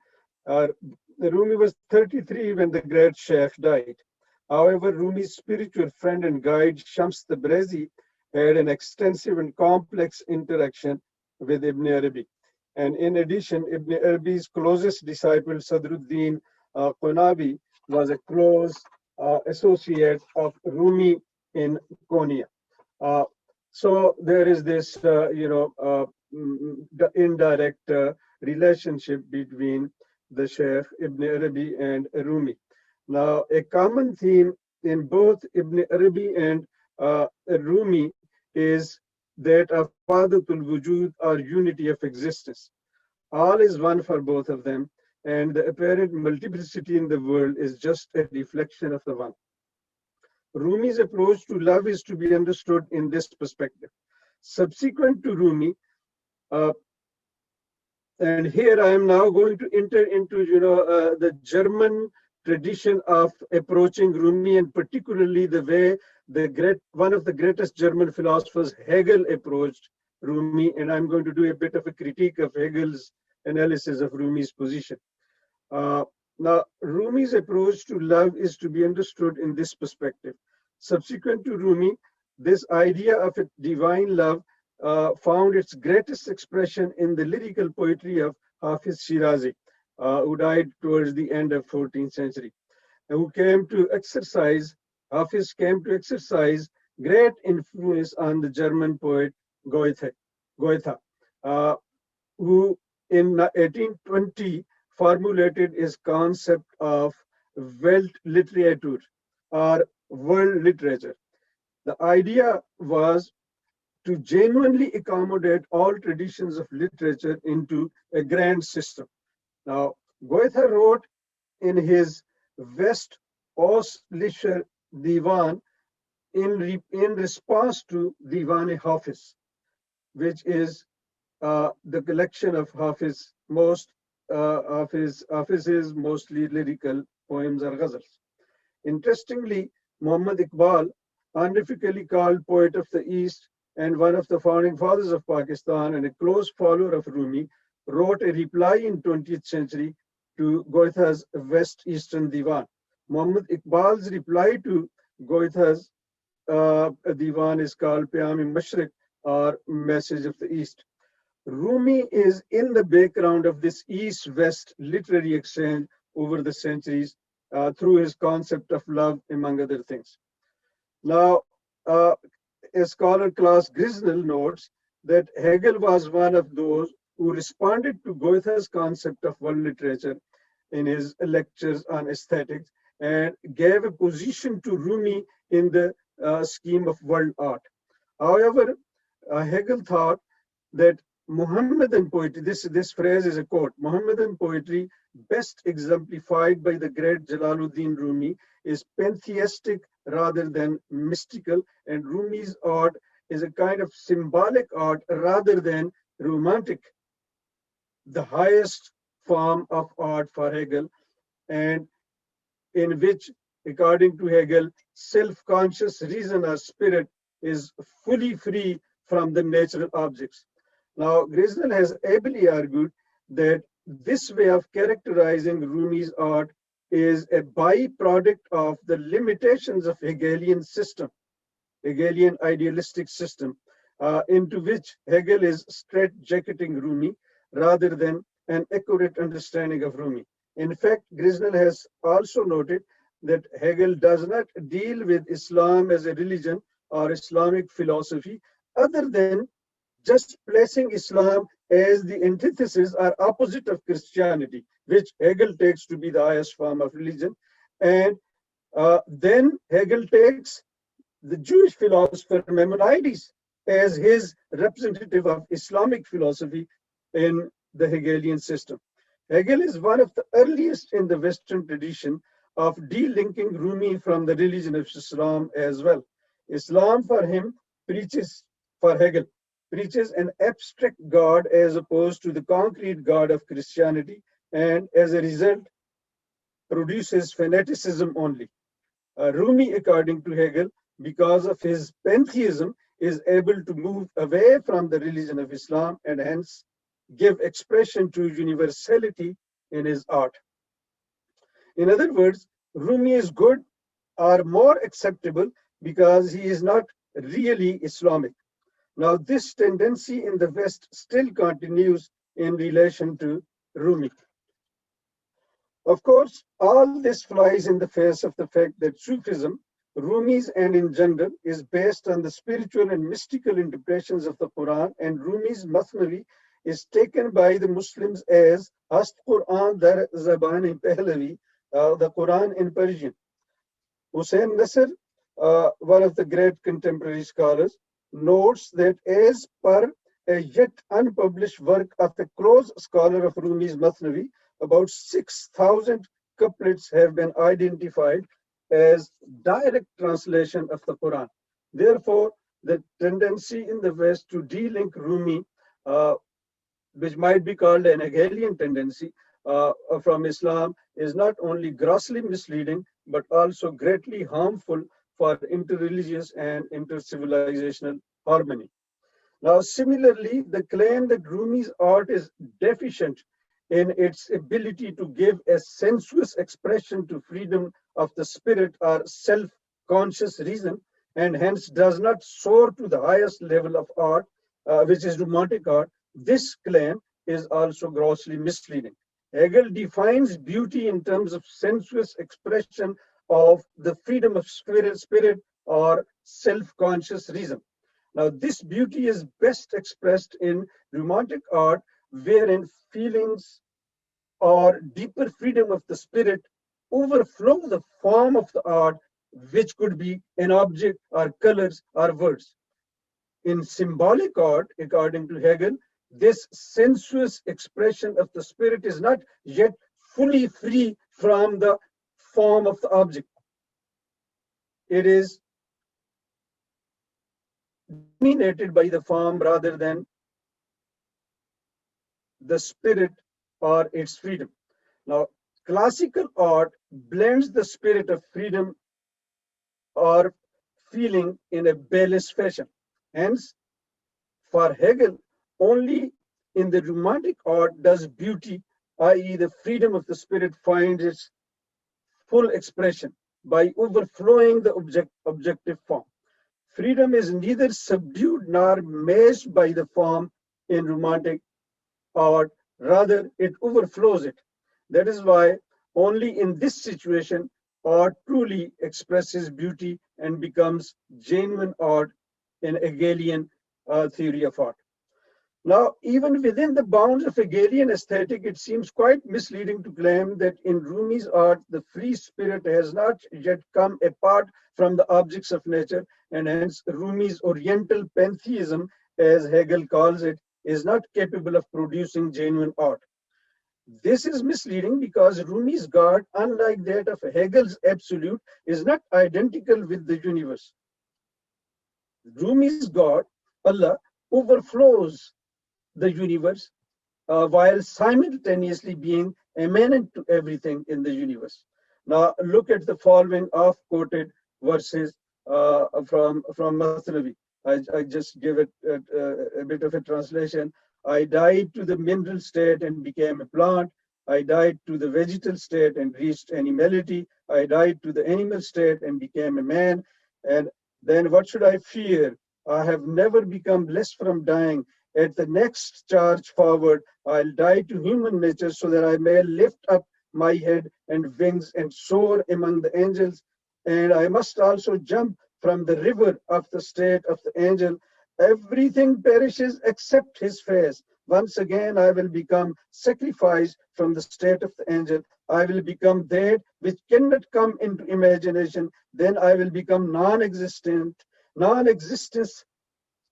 B: Rumi was 33 when the great Shaykh died. However, Rumi's spiritual friend and guide, Shams Tabrizi, had an extensive and complex interaction with Ibn Arabi. And in addition, Ibn Arabi's closest disciple, Sadruddin Qunabi, was a close associate of Rumi in Konya. So there is this, the indirect relationship between the Shaykh, Ibn Arabi, and Rumi. Now, a common theme in both Ibn Arabi and Rumi is that of wahdatul wujud, or unity of existence. All is one for both of them, and the apparent multiplicity in the world is just a reflection of the one. Rumi's approach to love is to be understood in this perspective. Subsequent to Rumi, and here I am now going to enter into, the German tradition of approaching Rumi, and particularly the way one of the greatest German philosophers, Hegel, approached Rumi, and I'm going to do a bit of a critique of Hegel's analysis of Rumi's position. Now, Rumi's approach to love is to be understood in this perspective. Subsequent to Rumi, this idea of a divine love found its greatest expression in the lyrical poetry of Hafiz Shirazi, who died towards the end of 14th century, and who came to exercise, Hafiz came to exercise great influence on the German poet Goethe, who in 1820 formulated his concept of Weltliteratur, or world literature. The idea was to genuinely accommodate all traditions of literature into a grand system. Now, Goethe wrote in his West-Ostlicher Divan in response to Divan-e-Hafiz, which is the collection of Hafiz's mostly lyrical poems or ghazals. Interestingly, Muhammad Iqbal, honorifically called Poet of the East and one of the founding fathers of Pakistan and a close follower of Rumi, wrote a reply in 20th century to Goethe's West Eastern Divan. Muhammad Iqbal's reply to Goethe's Divan is called Payam-e-Mashriq, or Message of the East. Rumi is in the background of this East-West literary exchange over the centuries through his concept of love, among other things. Now, a scholar, Klaus Grisnell, notes that Hegel was one of those who responded to Goethe's concept of world literature in his lectures on aesthetics and gave a position to Rumi in the scheme of world art. However, Hegel thought that Muhammadan poetry, this phrase is a quote, Muhammadan poetry, best exemplified by the great Jalaluddin Rumi, is pantheistic rather than mystical, and Rumi's art is a kind of symbolic art rather than romantic, the highest form of art for Hegel, and in which, according to Hegel, self-conscious reason or spirit is fully free from the natural objects. Now, Grisnell has ably argued that this way of characterizing Rumi's art is a byproduct of the limitations of Hegelian system, Hegelian idealistic system, into which Hegel is straitjacketing Rumi rather than an accurate understanding of Rumi. In fact, Grisnell has also noted that Hegel does not deal with Islam as a religion or Islamic philosophy, other than just placing Islam as the antithesis or opposite of Christianity, which Hegel takes to be the highest form of religion. And then Hegel takes the Jewish philosopher Maimonides as his representative of Islamic philosophy in the Hegelian system. Hegel is one of the earliest in the Western tradition of delinking Rumi from the religion of Islam as well. Islam for him for Hegel, preaches an abstract God as opposed to the concrete God of Christianity, and as a result produces fanaticism only. Rumi, according to Hegel, because of his pantheism, is able to move away from the religion of Islam and hence give expression to universality in his art. In other words, Rumi is good or more acceptable because he is not really Islamic. Now, this tendency in the West still continues in relation to Rumi. Of course, all this flies in the face of the fact that Sufism, Rumi's and in general, is based on the spiritual and mystical interpretations of the Quran, and Rumi's Mathnavi is taken by the Muslims as Hast Quran dar Zaban Pahlavi, the Quran in Persian. Hussein Nasr, one of the great contemporary scholars, notes that as per a yet unpublished work of a close scholar of Rumi's Masnavi. About 6,000 couplets have been identified as direct translation of the Quran. Therefore, the tendency in the West to de-link Rumi, which might be called an Hegelian tendency from Islam, is not only grossly misleading, but also greatly harmful for interreligious and intercivilizational harmony. Now, similarly, the claim that Rumi's art is deficient in its ability to give a sensuous expression to freedom of the spirit or self-conscious reason, and hence does not soar to the highest level of art, which is romantic art, this claim is also grossly misleading. Hegel defines beauty in terms of sensuous expression of the freedom of spirit or self-conscious reason. Now, this beauty is best expressed in romantic art, wherein feelings or deeper freedom of the spirit overflow the form of the art, which could be an object or colors or words. In symbolic art, according to Hegel, this sensuous expression of the spirit is not yet fully free from the form of the object. It is dominated by the form rather than the spirit or its freedom. Now, classical art blends the spirit of freedom or feeling in a balanced fashion. Hence, for Hegel, only in the romantic art does beauty, i.e., the freedom of the spirit, find its full expression by overflowing the objective form. Freedom is neither subdued nor matched by the form in romantic art, rather, it overflows it. That is why only in this situation art truly expresses beauty and becomes genuine art in Hegelian theory of art. Now, even within the bounds of Hegelian aesthetic, it seems quite misleading to claim that in Rumi's art, the free spirit has not yet come apart from the objects of nature, and hence Rumi's Oriental pantheism, as Hegel calls it, is not capable of producing genuine art. This is misleading because Rumi's God, unlike that of Hegel's absolute, is not identical with the universe. Rumi's God, Allah, overflows the universe while simultaneously being immanent to everything in the universe. Now look at the following off-quoted verses from Masnavi. I just give it a bit of a translation. I died to the mineral state and became a plant. I died to the vegetal state and reached animality. I died to the animal state and became a man. And then what should I fear? I have never become less from dying. At the next charge forward, I'll die to human nature so that I may lift up my head and wings and soar among the angels. And I must also jump from the river of the state of the angel. Everything perishes except his face. Once again, I will become sacrificed from the state of the angel. I will become that which cannot come into imagination. Then I will become non-existent. Non-existence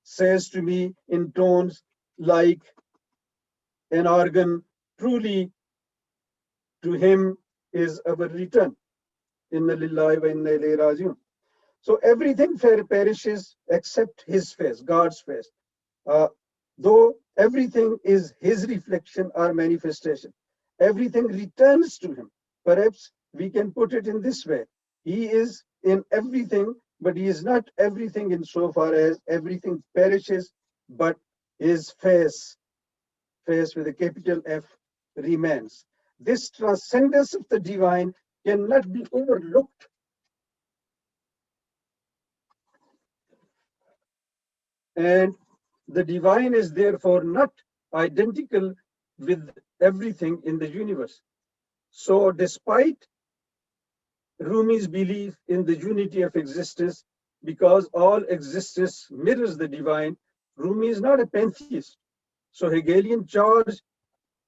B: says to me in tones like an organ, truly to him is our return. Inna lillahi wa inna ilayhi rajiun. So everything perishes except his face, God's face. Though everything is his reflection or manifestation, everything returns to him. Perhaps we can put it in this way. He is in everything, but he is not everything insofar as everything perishes, but his face with a capital F, remains. This transcendence of the divine cannot be overlooked. And the divine is therefore not identical with everything in the universe. So despite Rumi's belief in the unity of existence, because all existence mirrors the divine, Rumi is not a pantheist. So Hegelian charge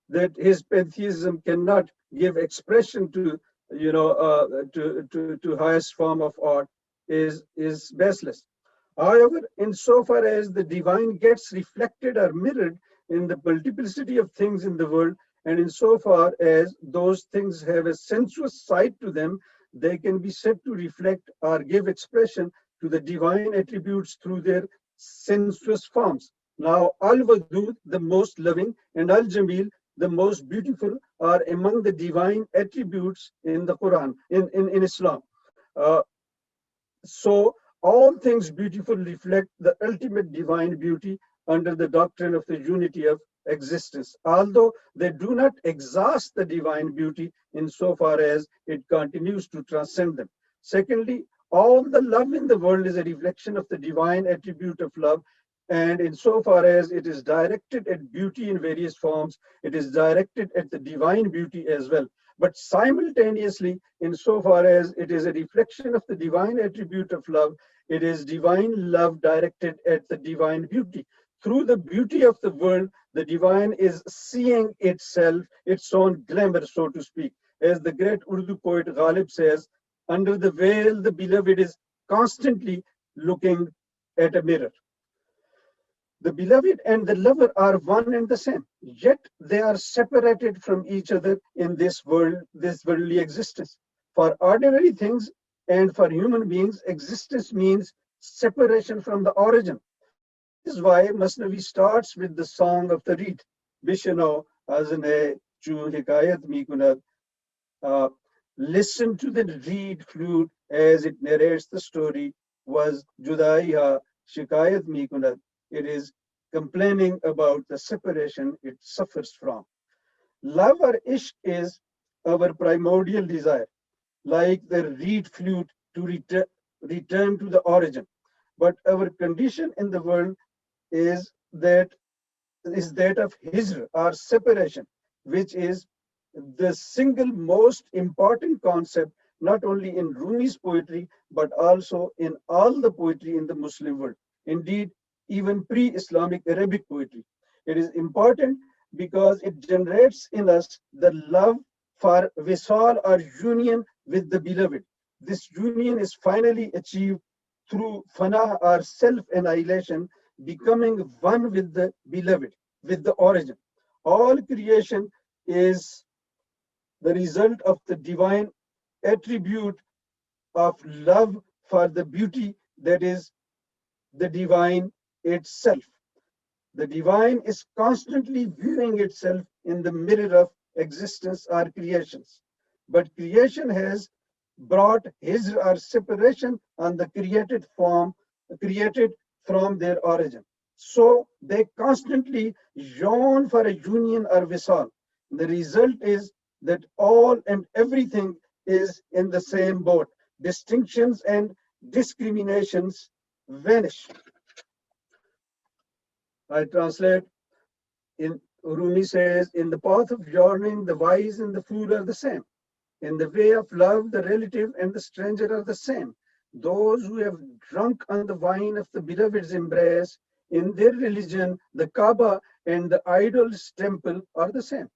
B: that his pantheism cannot give expression to, to highest form of art is baseless. However, insofar as the divine gets reflected or mirrored in the multiplicity of things in the world, and insofar as those things have a sensuous side to them, they can be said to reflect or give expression to the divine attributes through their sensuous forms. Now, Al-Wadud, the most loving, and Al-Jamil, the most beautiful, are among the divine attributes in the Quran, in Islam. Uh, so all things beautiful reflect the ultimate divine beauty under the doctrine of the unity of existence, although they do not exhaust the divine beauty insofar as it continues to transcend them. Secondly, all the love in the world is a reflection of the divine attribute of love, and insofar as it is directed at beauty in various forms, it is directed at the divine beauty as well. But simultaneously, insofar as it is a reflection of the divine attribute of love, it is divine love directed at the divine beauty. Through the beauty of the world, the divine is seeing itself, its own glamour, so to speak. As the great Urdu poet Ghalib says, under the veil, the beloved is constantly looking at a mirror. The beloved and the lover are one and the same, yet they are separated from each other in this world, this worldly existence. For ordinary things and for human beings, existence means separation from the origin. This is why Masnavi starts with the song of the reed. Bishano azne chu hikayat mi kunad. Listen to the reed flute as it narrates the story. Was judaiha shikayat mi kunad. It is complaining about the separation it suffers from. Love or ishq is our primordial desire, like the reed flute to return to the origin. But our condition in the world is that of hijr or separation, which is the single most important concept not only in Rumi's poetry but also in all the poetry in the Muslim world. Indeed, even pre-Islamic Arabic poetry. It is important because it generates in us the love for visal or union with the beloved. This union is finally achieved through fana or self-annihilation, becoming one with the beloved, with the origin. All creation is the result of the divine attribute of love for the beauty that is the divine itself. The divine is constantly viewing itself in the mirror of existence or creations. But creation has brought his or separation on the created form, created from their origin. So they constantly yearn for a union or visal. The result is that all and everything is in the same boat. Distinctions and discriminations vanish. I translate. In Rumi says, in the path of yearning, the wise and the fool are the same. In the way of love, the relative and the stranger are the same. Those who have drunk on the wine of the beloved's embrace, in their religion, the Kaaba and the idol's temple are the same.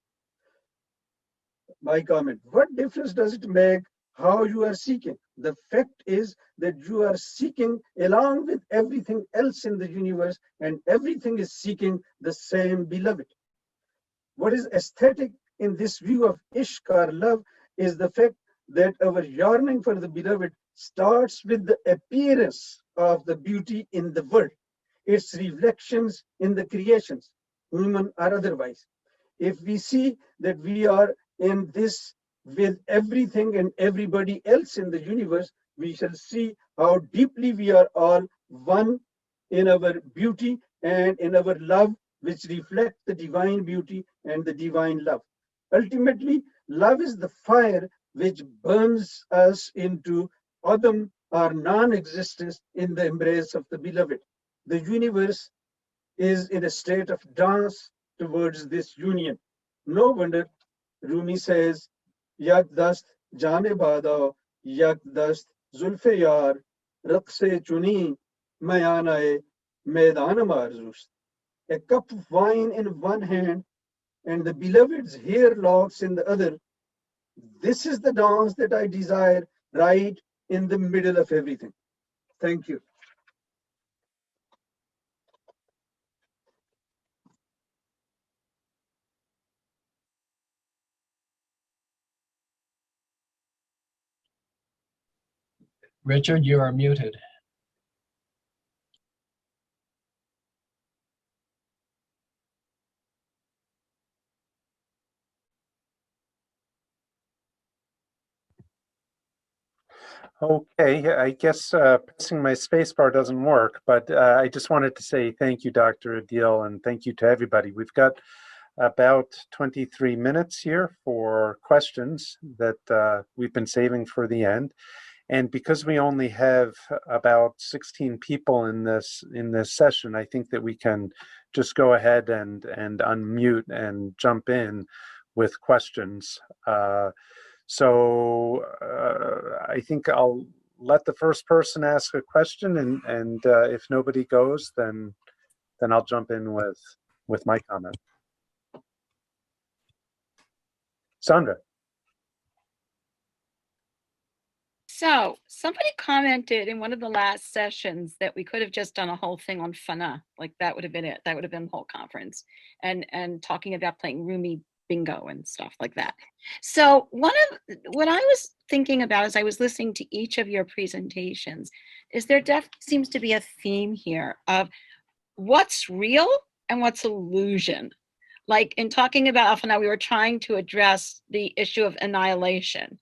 B: My comment, what difference does it make how you are seeking? The fact is that you are seeking along with everything else in the universe, and everything is seeking the same beloved. What is aesthetic in this view of ishq or love is the fact that our yearning for the beloved starts with the appearance of the beauty in the world, its reflections in the creations, human or otherwise. If we see that we are in this with everything and everybody else in the universe, we shall see how deeply we are all one in our beauty and in our love, which reflect the divine beauty and the divine love. Ultimately, love is the fire which burns us into Adam or non-existence in the embrace of the beloved. The universe is in a state of dance towards this union. No wonder Rumi says, Yak dast jame bada, yak dast zulfe yar, raqse chuni, mayanae maidan marzust. A cup of wine in one hand and the beloved's hair locks in the other. This is the dance that I desire right in the middle of everything. Thank you.
F: Richard, you are muted.
A: Okay, I guess pressing my spacebar doesn't work, but I just wanted to say thank you, Dr. Adeel, and thank you to everybody. We've got about 23 minutes here for questions that we've been saving for the end. And because we only have about 16 people in this session, I think that we can just go ahead and unmute and jump in with questions. So I think I'll let the first person ask a question, and if nobody goes, then I'll jump in with my comment. Sandra.
G: So somebody commented in one of the last sessions that we could have just done a whole thing on fana, like that would have been it. That would have been the whole conference, and talking about playing Rumi bingo and stuff like that. So what I was thinking about as I was listening to each of your presentations is there definitely seems to be a theme here of what's real and what's illusion. Like in talking about fana, we were trying to address the issue of annihilation.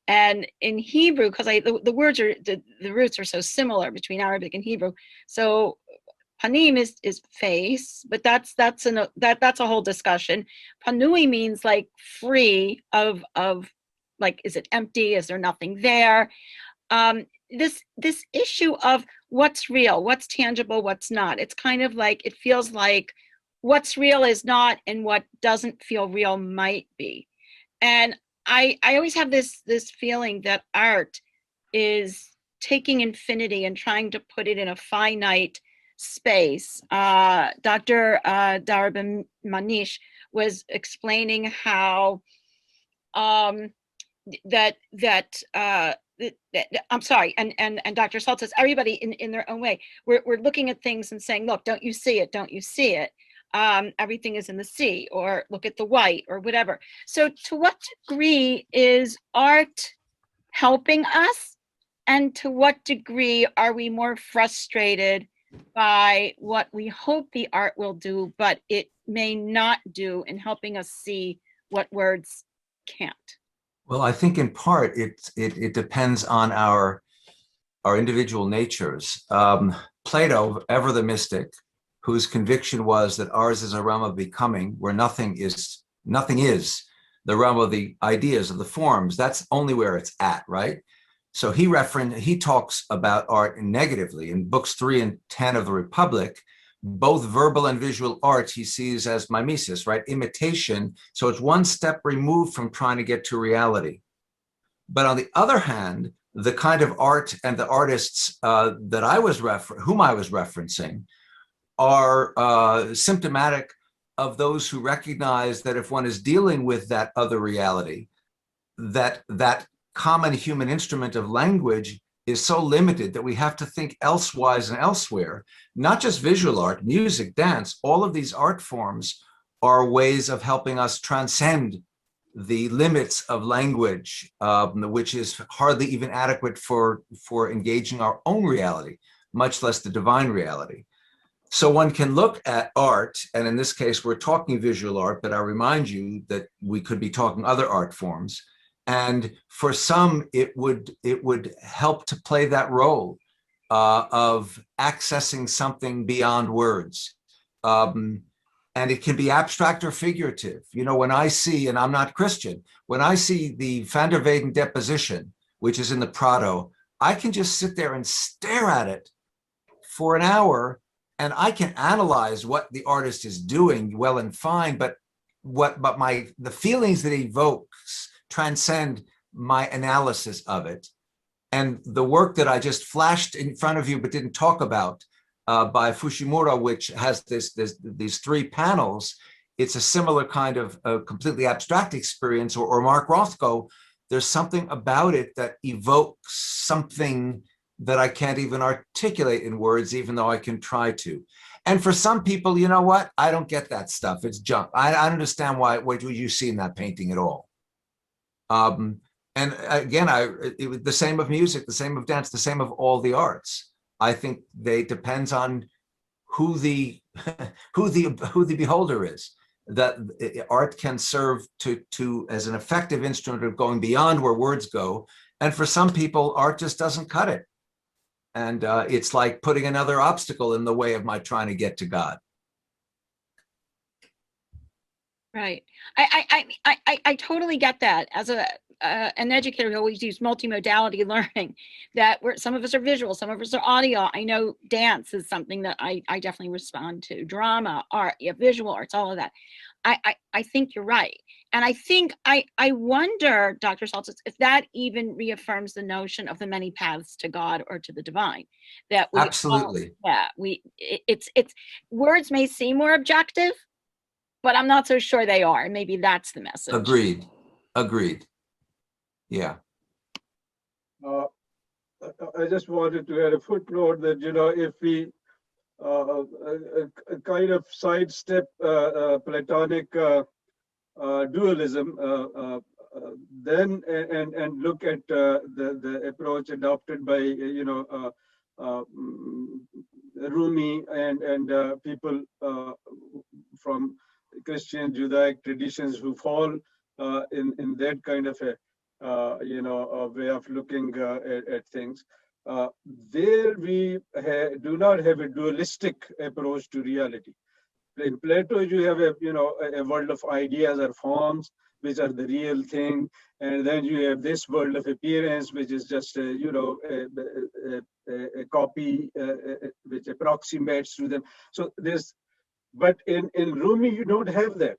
G: And in Hebrew, because the words are the roots are so similar between Arabic and Hebrew. So panim is face, but that's a whole discussion. Panui means like free of like, is it empty? Is there nothing there? This issue of what's real, what's tangible, what's not. It's kind of like, it feels like what's real is not, and what doesn't feel real might be. And I always have this feeling that art is taking infinity and trying to put it in a finite space. Dr. Darabimanesh was explaining how I'm sorry, and Dr. Soltes, everybody in their own way, we're looking at things and saying, look, don't you see it? Don't you see it? Everything is in the sea, or look at the white, or whatever. So to what degree is art helping us? And to what degree are we more frustrated by what we hope the art will do, but it may not do in helping us see what words can't?
D: Well, I think in part it depends on our individual natures. Plato, ever the mystic, whose conviction was that ours is a realm of becoming, where nothing is the realm of the ideas, of the forms. That's only where it's at, right? So he talks about art negatively in books 3 and 10 of the Republic. Both verbal and visual art he sees as mimesis, right? Imitation. So it's one step removed from trying to get to reality. But on the other hand, the kind of art and the artists whom I was referencing are symptomatic of those who recognize that if one is dealing with that other reality, that common human instrument of language is so limited that we have to think elsewise and elsewhere. Not just visual art, music, dance, all of these art forms are ways of helping us transcend the limits of language, which is hardly even adequate for engaging our own reality, much less the divine reality. So one can look at art, and in this case, we're talking visual art, but I remind you that we could be talking other art forms. And for some, it would help to play that role of accessing something beyond words. And it can be abstract or figurative. You know, when I see, and I'm not Christian, when I see the Van der Weyden deposition, which is in the Prado, I can just sit there and stare at it for an hour, and I can analyze what the artist is doing well and fine, but the feelings that it evokes transcend my analysis of it. And the work that I just flashed in front of you but didn't talk about by Fushimura, which has these 3 panels, it's a similar kind of completely abstract experience, or Mark Rothko, there's something about it that evokes something that I can't even articulate in words, even though I can try to. And for some people, you know what? I don't get that stuff. It's junk. I don't understand what you see in that painting at all. And again, it was the same of music, the same of dance, the same of all the arts. I think they depends on who the who the beholder is. That art can serve to as an effective instrument of going beyond where words go, and for some people, art just doesn't cut it, and it's like putting another obstacle in the way of my trying to get to God.
G: Right. I totally get that. As an educator, we always use multimodality learning, that some of us are visual, some of us are audio. I know dance is something that I definitely respond to. Drama, art, yeah, visual arts, all of that. I think you're right. And I think, I wonder, Dr. Soltes, if that even reaffirms the notion of the many paths to God or to the divine. That we
D: Absolutely.
G: It's words may seem more objective, but I'm not so sure they are. Maybe that's the message.
D: Agreed. Agreed. Yeah.
B: I just wanted to add a footnote that, if we kind of sidestep Platonic dualism, then and look at the approach adopted by Rumi and people from Christian Judaic traditions who fall in that kind of a way of looking at things. There we do not have a dualistic approach to reality. In Plato, you have a world of ideas or forms, which are the real thing, and then you have this world of appearance, which is just a copy which approximates to them. So but in Rumi, you don't have that.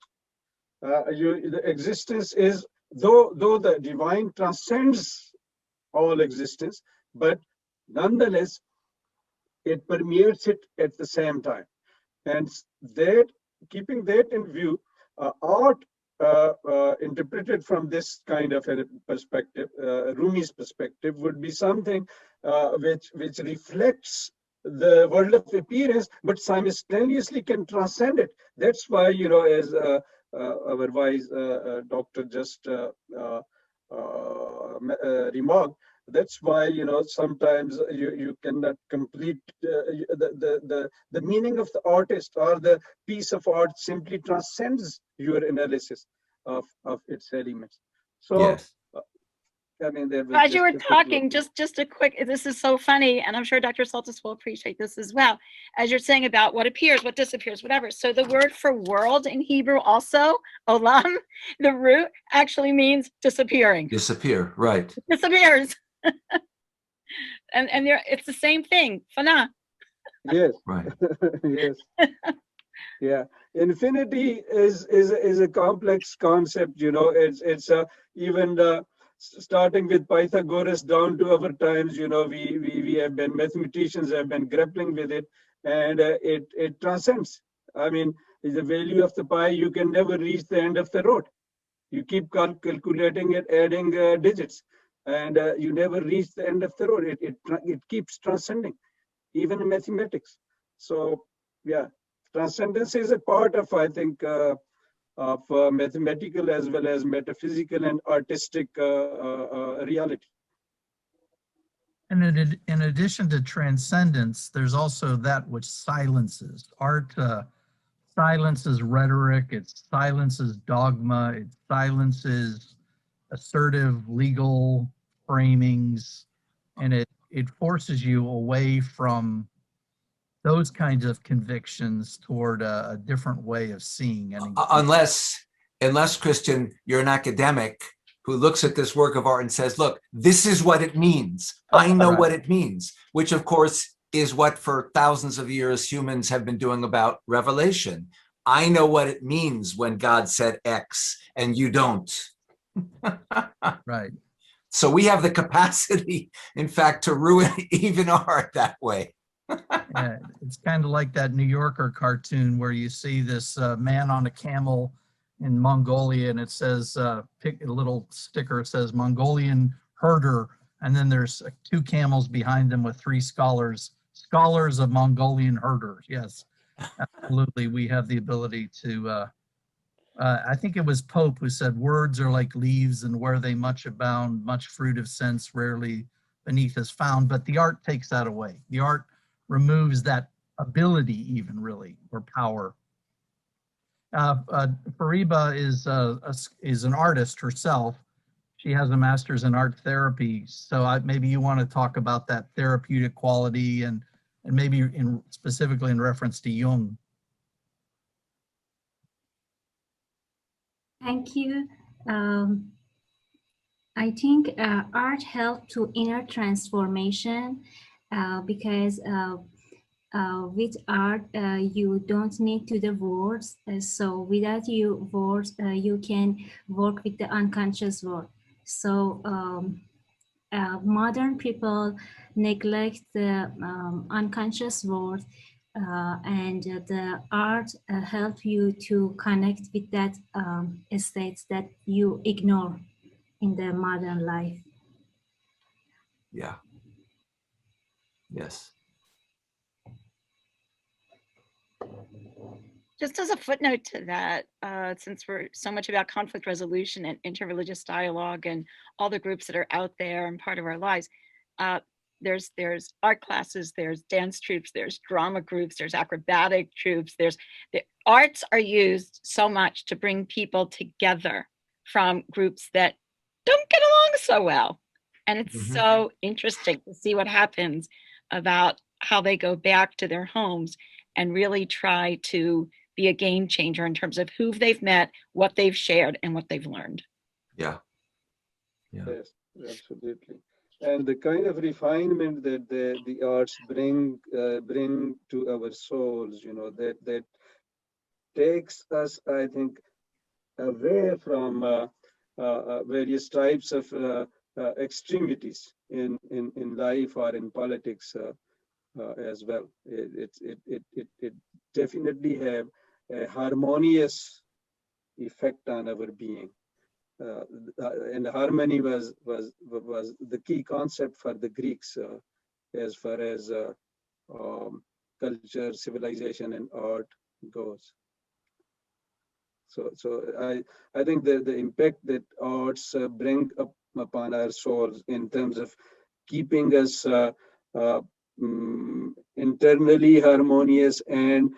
B: The existence is, though the divine transcends all existence, but nonetheless, it permeates it at the same time. And that, keeping that in view, art interpreted from this kind of a perspective, Rumi's perspective, would be something which reflects the world of appearance, but simultaneously can transcend it. That's why, as our wise doctor just remarked, that's why sometimes you cannot complete the meaning of the artist or the piece of art simply transcends your analysis of its elements. So
D: Yes.
B: I mean,
G: as you were talking, just a quick, this is so funny, and I'm sure Dr. Soltes will appreciate this as well, as you're saying about what appears, what disappears, whatever. So the word for world in Hebrew also, olam, the root actually means disappearing.
D: Disappear, right.
G: It disappears. and it's the same thing, fana.
B: Yes.
D: Right.
B: Yes. Yeah. Infinity is a complex concept, it's even starting with Pythagoras down to our times, we have been, mathematicians have been grappling with it, and it transcends. I mean, the value of the pi, you can never reach the end of the road. You keep calculating it, adding digits, and you never reach the end of the road. It keeps transcending, even in mathematics. So yeah, transcendence is a part of, I think, of mathematical as well as metaphysical and artistic reality.
C: And in addition to transcendence, there's also that which silences. Art silences rhetoric, it silences dogma, it silences assertive legal framings, and it forces you away from those kinds of convictions toward a different way of seeing. And
D: unless Christian, you're an academic who looks at this work of art and says, look, this is what it means. I know what it means, which of course is what for thousands of years humans have been doing about revelation. I know what it means when God said X and you don't.
C: Right.
D: So we have the capacity, in fact, to ruin even art that way.
C: Yeah, it's kind of like that New Yorker cartoon where you see this man on a camel in Mongolia, and it says, pick a little sticker, says Mongolian herder, and then there's 2 camels behind them with 3 scholars of Mongolian herder. Yes, absolutely. We have the ability to I think it was Pope who said, words are like leaves, and where they much abound, much fruit of sense rarely beneath is found. But the art takes that away. The art removes that ability even, really, or power. Fariba is an artist herself. She has a master's in art therapy. So maybe you want to talk about that therapeutic quality and maybe specifically in reference to Jung.
E: Thank you. I think art helps to inner transformation because with art you don't need to the words. So without you words, you can work with the unconscious world. So modern people neglect the unconscious world, and the art help you to connect with that states that you ignore in the modern life.
D: Yeah. Yes.
G: Just as a footnote to that, since we're so much about conflict resolution and interreligious dialogue and all the groups that are out there and part of our lives, there's art classes, there's dance troupes, there's drama groups, there's acrobatic troupes, the arts are used so much to bring people together from groups that don't get along so well. And it's so interesting to see what happens about how they go back to their homes and really try to be a game changer in terms of who they've met, what they've shared, and what they've learned.
D: Yeah. Yeah.
B: Yes, absolutely. And the kind of refinement that the arts bring to our souls, you know, that takes us, I think, away from various types of extremities in life or in politics as well. It definitely have a harmonious effect on our being. And harmony was the key concept for the Greeks as far as culture, civilization, and art goes. So I think the impact that arts bring up upon our souls in terms of keeping us internally harmonious and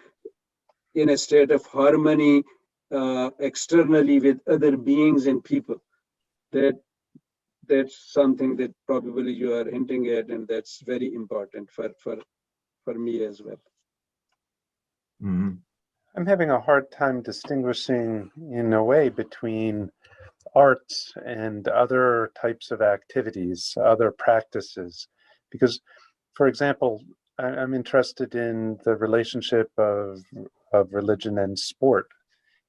B: in a state of harmony externally with other beings and people. That's something that probably you are hinting at, and that's very important for me as well.
D: Mm-hmm.
A: I'm having a hard time distinguishing, in a way, between arts and other types of activities, other practices. Because, for example, I'm interested in the relationship of religion and sport,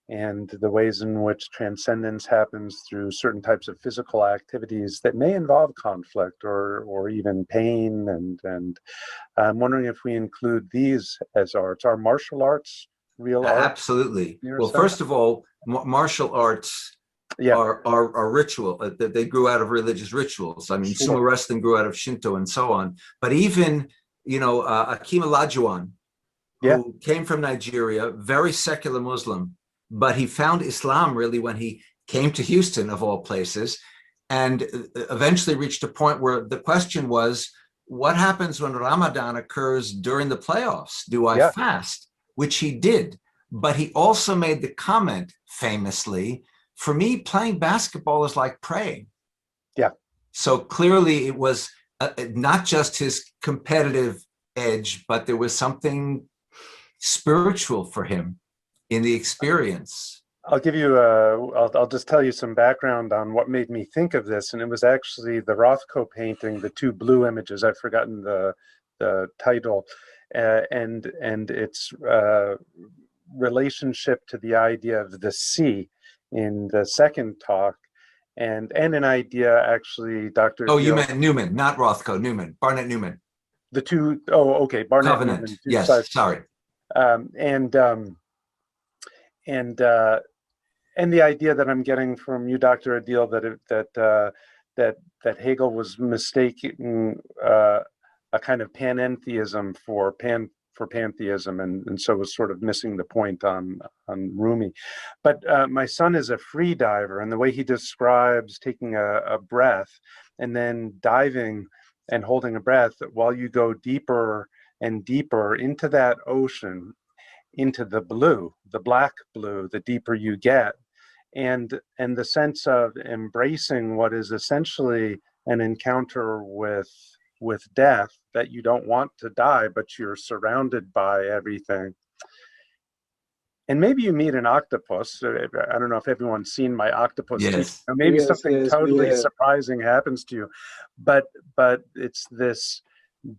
A: and the ways in which transcendence happens through certain types of physical activities that may involve conflict or even pain. And I'm wondering if we include these as arts. Are martial arts real art?
D: Absolutely. Well, first of all, martial arts are ritual. They grew out of religious rituals. I mean, sumo wrestling grew out of Shinto and so on. But even, you know, Akim Olajuwon, who came from Nigeria, very secular Muslim, but he found Islam really when he came to Houston, of all places, and eventually reached a point where the question was, what happens when Ramadan occurs during the playoffs? Do I fast? Which he did. But he also made the comment famously, for me, playing basketball is like praying.
A: Yeah.
D: So clearly it was not just his competitive edge, but there was something spiritual for him in the experience.
A: I'll give you I'll just tell you some background on what made me think of this, and it was actually the Rothko painting, the two blue images. I've forgotten the title, and its relationship to the idea of the sea in the second talk, and an idea actually, Dr.
D: Oh, you meant Newman, not Rothko. Newman, Barnett Newman.
A: The two, oh, okay, Barnett
D: Covenant.
A: Newman.
D: Yes, sorry.
A: And the idea that I'm getting from you, Dr. Adeel, that Hegel was mistaking a kind of panentheism for for pantheism, and so was sort of missing the point on Rumi. But my son is a free diver, and the way he describes taking a breath and then diving and holding a breath while you go deeper and deeper into that ocean, into the blue, the black blue, the deeper you get, and the sense of embracing what is essentially an encounter with death, that you don't want to die, but you're surrounded by everything. And maybe you meet an octopus. I don't know if everyone's seen my octopus teeth.
D: Yes.
A: Or maybe
B: Yes,
A: something
B: yes,
A: totally
B: yeah.
A: surprising happens to you, but it's this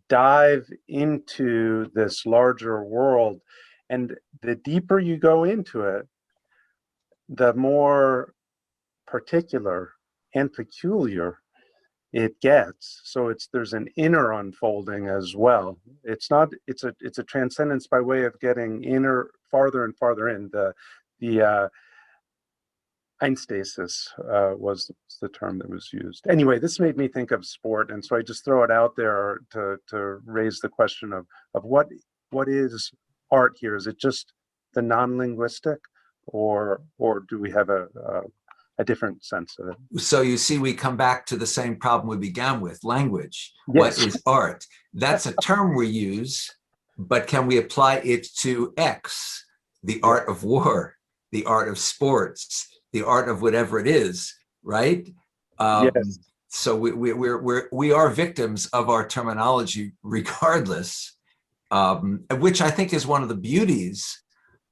A: dive into this larger world, and the deeper you go into it, the more particular and peculiar it gets. So there's an inner unfolding as well. It's a transcendence by way of getting inner, farther and farther in. The einstasis was the term that was used. Anyway, this made me think of sport, and so I just throw it out there to raise the question of what is art here? Is it just the non-linguistic, or do we have a different sense of it?
D: So you see, we come back to the same problem we began with, language.
A: Yes.
D: What is art? That's a term we use, but can we apply it to X, the art of war, the art of sports, the art of whatever it is, right?
A: Yes.
D: So we are victims of our terminology regardless, which I think is one of the beauties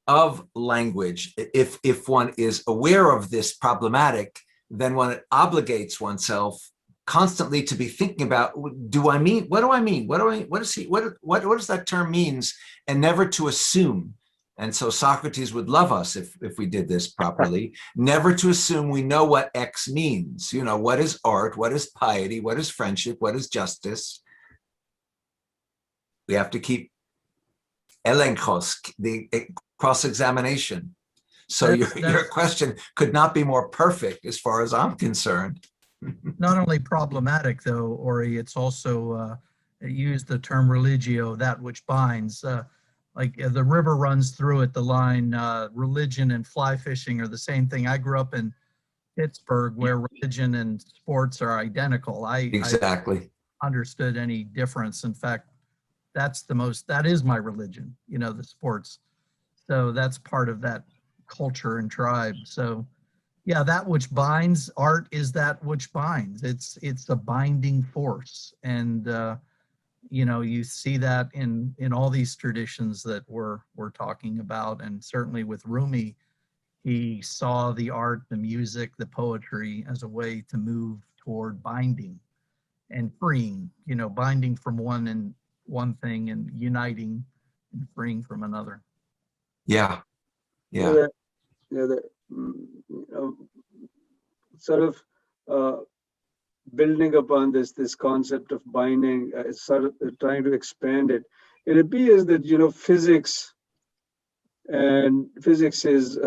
D: of language. If one is aware of this problematic, then one obligates oneself constantly to be thinking about, what do I mean? What does that term means? And never to assume. And so Socrates would love us if we did this properly, never to assume we know what X means. You know, what is art? What is piety? What is friendship? What is justice? We have to keep elenkos, the cross-examination. So your question could not be more perfect as far as I'm concerned.
C: Not only problematic, though, Ori, it's also it used the term religio, that which binds. Like the river runs through it, the line religion and fly fishing are the same thing. I grew up in Pittsburgh where religion and sports are identical.
D: Exactly.
C: I understood any difference. In fact, that is my religion, you know, the sports. So that's part of that culture and tribe. So yeah, that which binds, art is that which binds. It's a binding force. And you know, you see that in all these traditions that we're talking about. And certainly with Rumi, he saw the art, the music, the poetry as a way to move toward binding and freeing, you know, binding from one thing and uniting and freeing from another.
D: Yeah.
B: Sort of building upon this concept of binding, sort of trying to expand it. It appears that, you know, physics is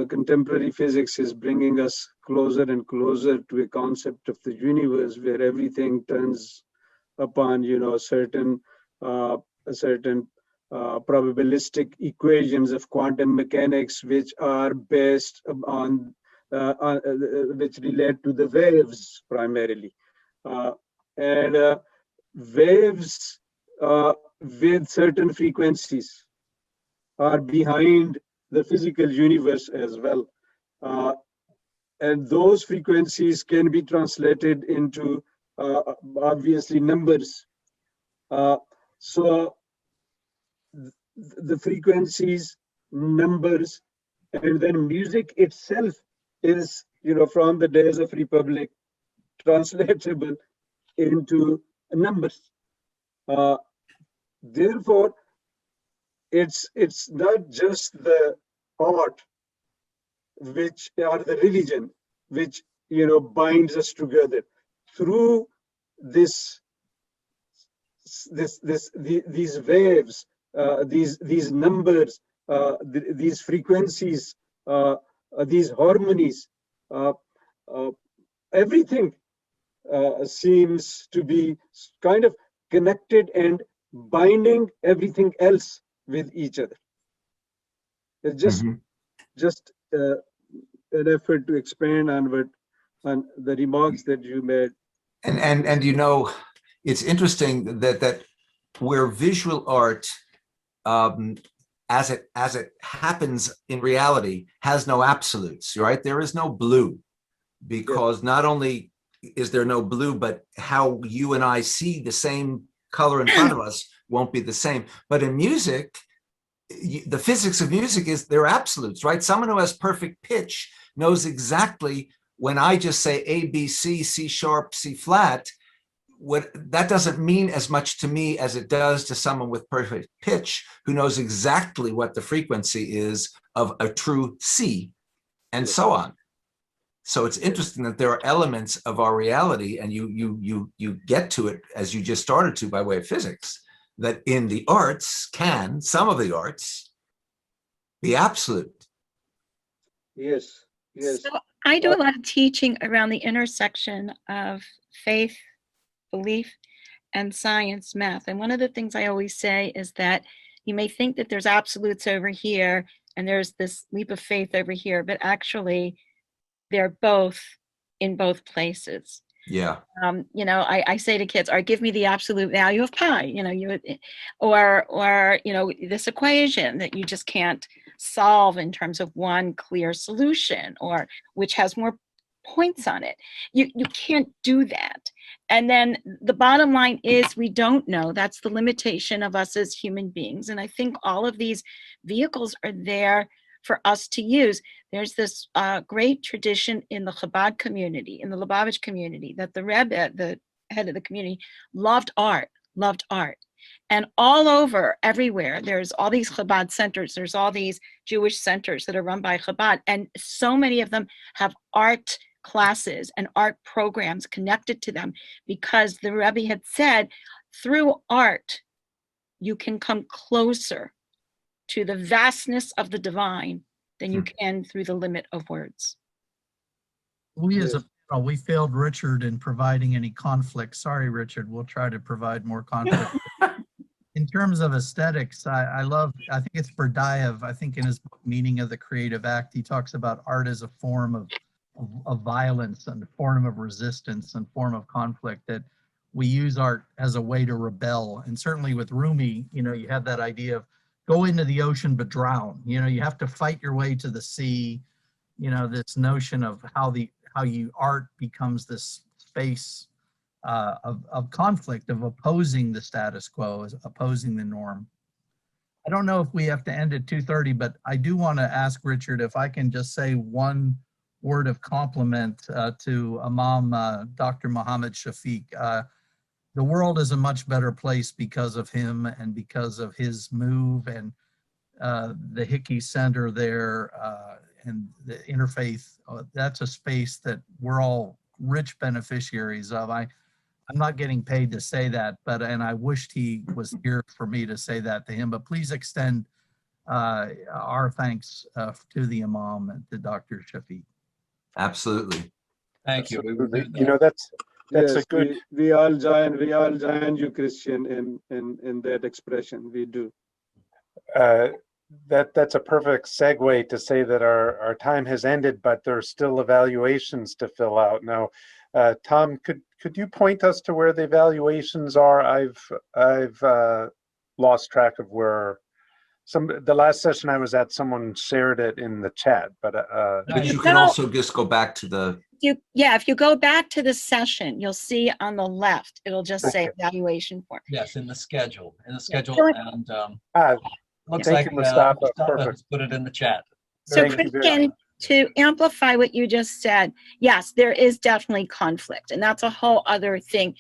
B: contemporary physics is bringing us closer and closer to a concept of the universe where everything turns upon, you know, certain probabilistic equations of quantum mechanics, which are based on which relate to the waves primarily, and waves with certain frequencies are behind the physical universe as well, and those frequencies can be translated into obviously numbers. So the frequencies, numbers, and then music itself is, you know, from the days of Republic, translatable into numbers. Therefore, it's not just the art, which or the religion, which, you know, binds us together through these waves, these numbers, these frequencies, these harmonies, everything seems to be kind of connected and binding everything else with each other. It's just
D: Mhm.
B: an effort to expand on the remarks that you made.
D: And you know, it's interesting that where visual art, as it happens in reality, has no absolutes, right? There is no blue, because not only is there no blue, but how you and I see the same color in front of us won't be the same. But in music, the physics of music is they're absolutes, right? Someone who has perfect pitch knows exactly when I just say A, B, C, C sharp, C flat, what that doesn't mean as much to me as it does to someone with perfect pitch who knows exactly what the frequency is of a true C, and so on. So it's interesting that there are elements of our reality, and you get to it as you just started to by way of physics, that in the arts some of the arts be absolute.
B: Yes.
G: So I do a lot of teaching around the intersection of faith, belief, and science, math. And one of the things I always say is that you may think that there's absolutes over here and there's this leap of faith over here, but actually they're both in both places.
D: Yeah.
G: You know, I say to kids, or give me the absolute value of pi, you know, or, you know, this equation that you just can't solve in terms of one clear solution, or which has more points on it. You can't do that. And then the bottom line is we don't know. That's the limitation of us as human beings. And I think all of these vehicles are there for us to use. There's this great tradition in the Chabad community, in the Lubavitch community, that the Rebbe, the head of the community, loved art. And all over, everywhere, there's all these Chabad centers. There's all these Jewish centers that are run by Chabad. And so many of them have art classes and art programs connected to them, because the Rebbe had said, through art, you can come closer to the vastness of the divine than you can through the limit of words.
C: We as a panel, we failed Richard in providing any conflict. Sorry, Richard, we'll try to provide more conflict. In terms of aesthetics, I think it's Berdyaev, I think in his book, Meaning of the Creative Act, he talks about art as a form of violence and a form of resistance and form of conflict, that we use art as a way to rebel. And certainly with Rumi, you know, you have that idea of go into the ocean but drown. You know, you have to fight your way to the sea. You know, this notion of how art becomes this space of conflict, of opposing the status quo, opposing the norm. I don't know if we have to end at 2:30, but I do want to ask Richard if I can just say one word of compliment to Imam Dr. Muhammad Shafiq. The world is a much better place because of him and because of his move, and the Hickey Center there and the interfaith. That's a space that we're all rich beneficiaries of. I'm not getting paid to say that, and I wished he was here for me to say that to him, but please extend our thanks to the Imam and to Dr. Shafiq.
D: Absolutely.
F: Thank you. We will do that.
A: You know, that's
B: Yes,
A: a good.
B: we all join you, Christian, in that expression. We do.
A: That's a perfect segue to say that our time has ended, but there's still evaluations to fill out. Now, Tom, could you point us to where the evaluations are? I've lost track of where the last session I was at, someone shared it in the chat, but
D: you can also just go back to the.
G: If you go back to the session, you'll see on the left, it'll just say evaluation form.
F: Yes, in the schedule, and looks
A: thank
F: like
A: you, Mustafa.
F: Mustafa
A: Perfect.
F: has put it in the chat.
G: So
A: Thank you very
G: Christian,
A: much.
G: to amplify what you just said, yes, there is definitely conflict, and that's a whole other thing.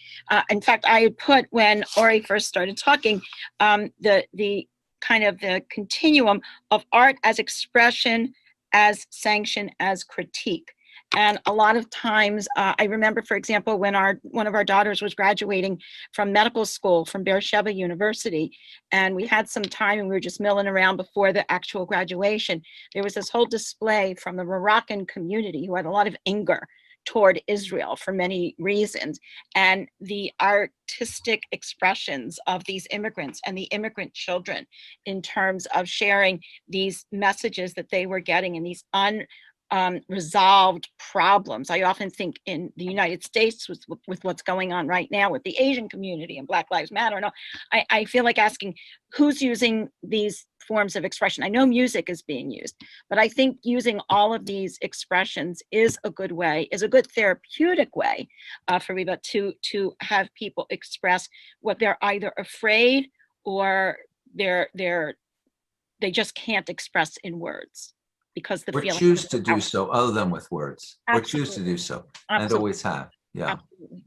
G: In fact, I had put, when Ori first started talking, the kind of the continuum of art as expression, as sanction, as critique. And a lot of times, I remember, for example, when one of our daughters was graduating from medical school from Beersheba University, and we had some time and we were just milling around before the actual graduation, there was this whole display from the Moroccan community who had a lot of anger toward Israel for many reasons. And the artistic expressions of these immigrants and the immigrant children in terms of sharing these messages that they were getting and these unresolved problems. I often think in the United States with what's going on right now with the Asian community and Black Lives Matter, and all, I feel like asking who's using these forms of expression. I know music is being used, but I think using all of these expressions is a good way, is a good therapeutic way, Fariba, to have people express what they're either afraid or they just can't express in words because the
D: Or
G: feeling
D: choose to do so other than with words. Or choose to
G: Absolutely.
D: do so, and
G: Absolutely.
D: always have. Yeah.
G: Absolutely.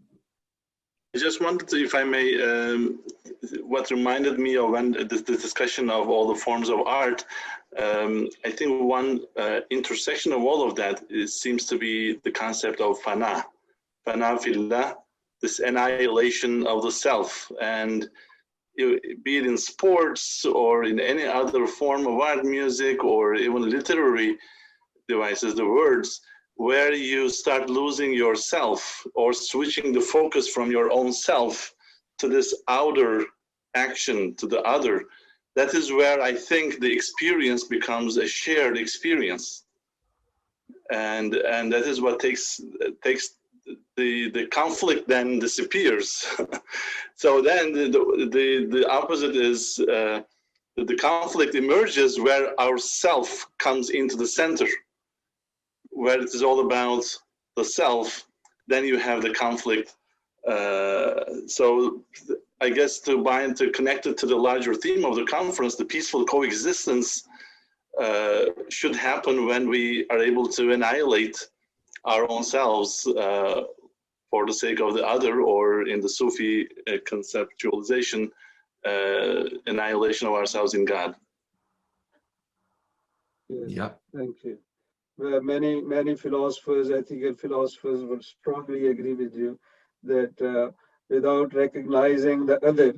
H: I just wanted to, if I may, what reminded me of when this discussion of all the forms of art, I think one intersection of all of that seems to be the concept of fana fillah, this annihilation of the self. And be it in sports or in any other form of art, music, or even literary devices, the words, where you start losing yourself or switching the focus from your own self to this outer action, to the other, that is where I think the experience becomes a shared experience. And that is what takes the conflict then disappears. So then the opposite is the conflict emerges where our self comes into the center, where it is all about the self. Then you have the conflict. So I guess to connect it to the larger theme of the conference, the peaceful coexistence should happen when we are able to annihilate our own selves for the sake of the other, or in the Sufi conceptualization, annihilation of ourselves in God.
B: Yes,
D: Yeah.
B: thank you. Well, many philosophers, ethical philosophers, would strongly agree with you that without recognizing the other,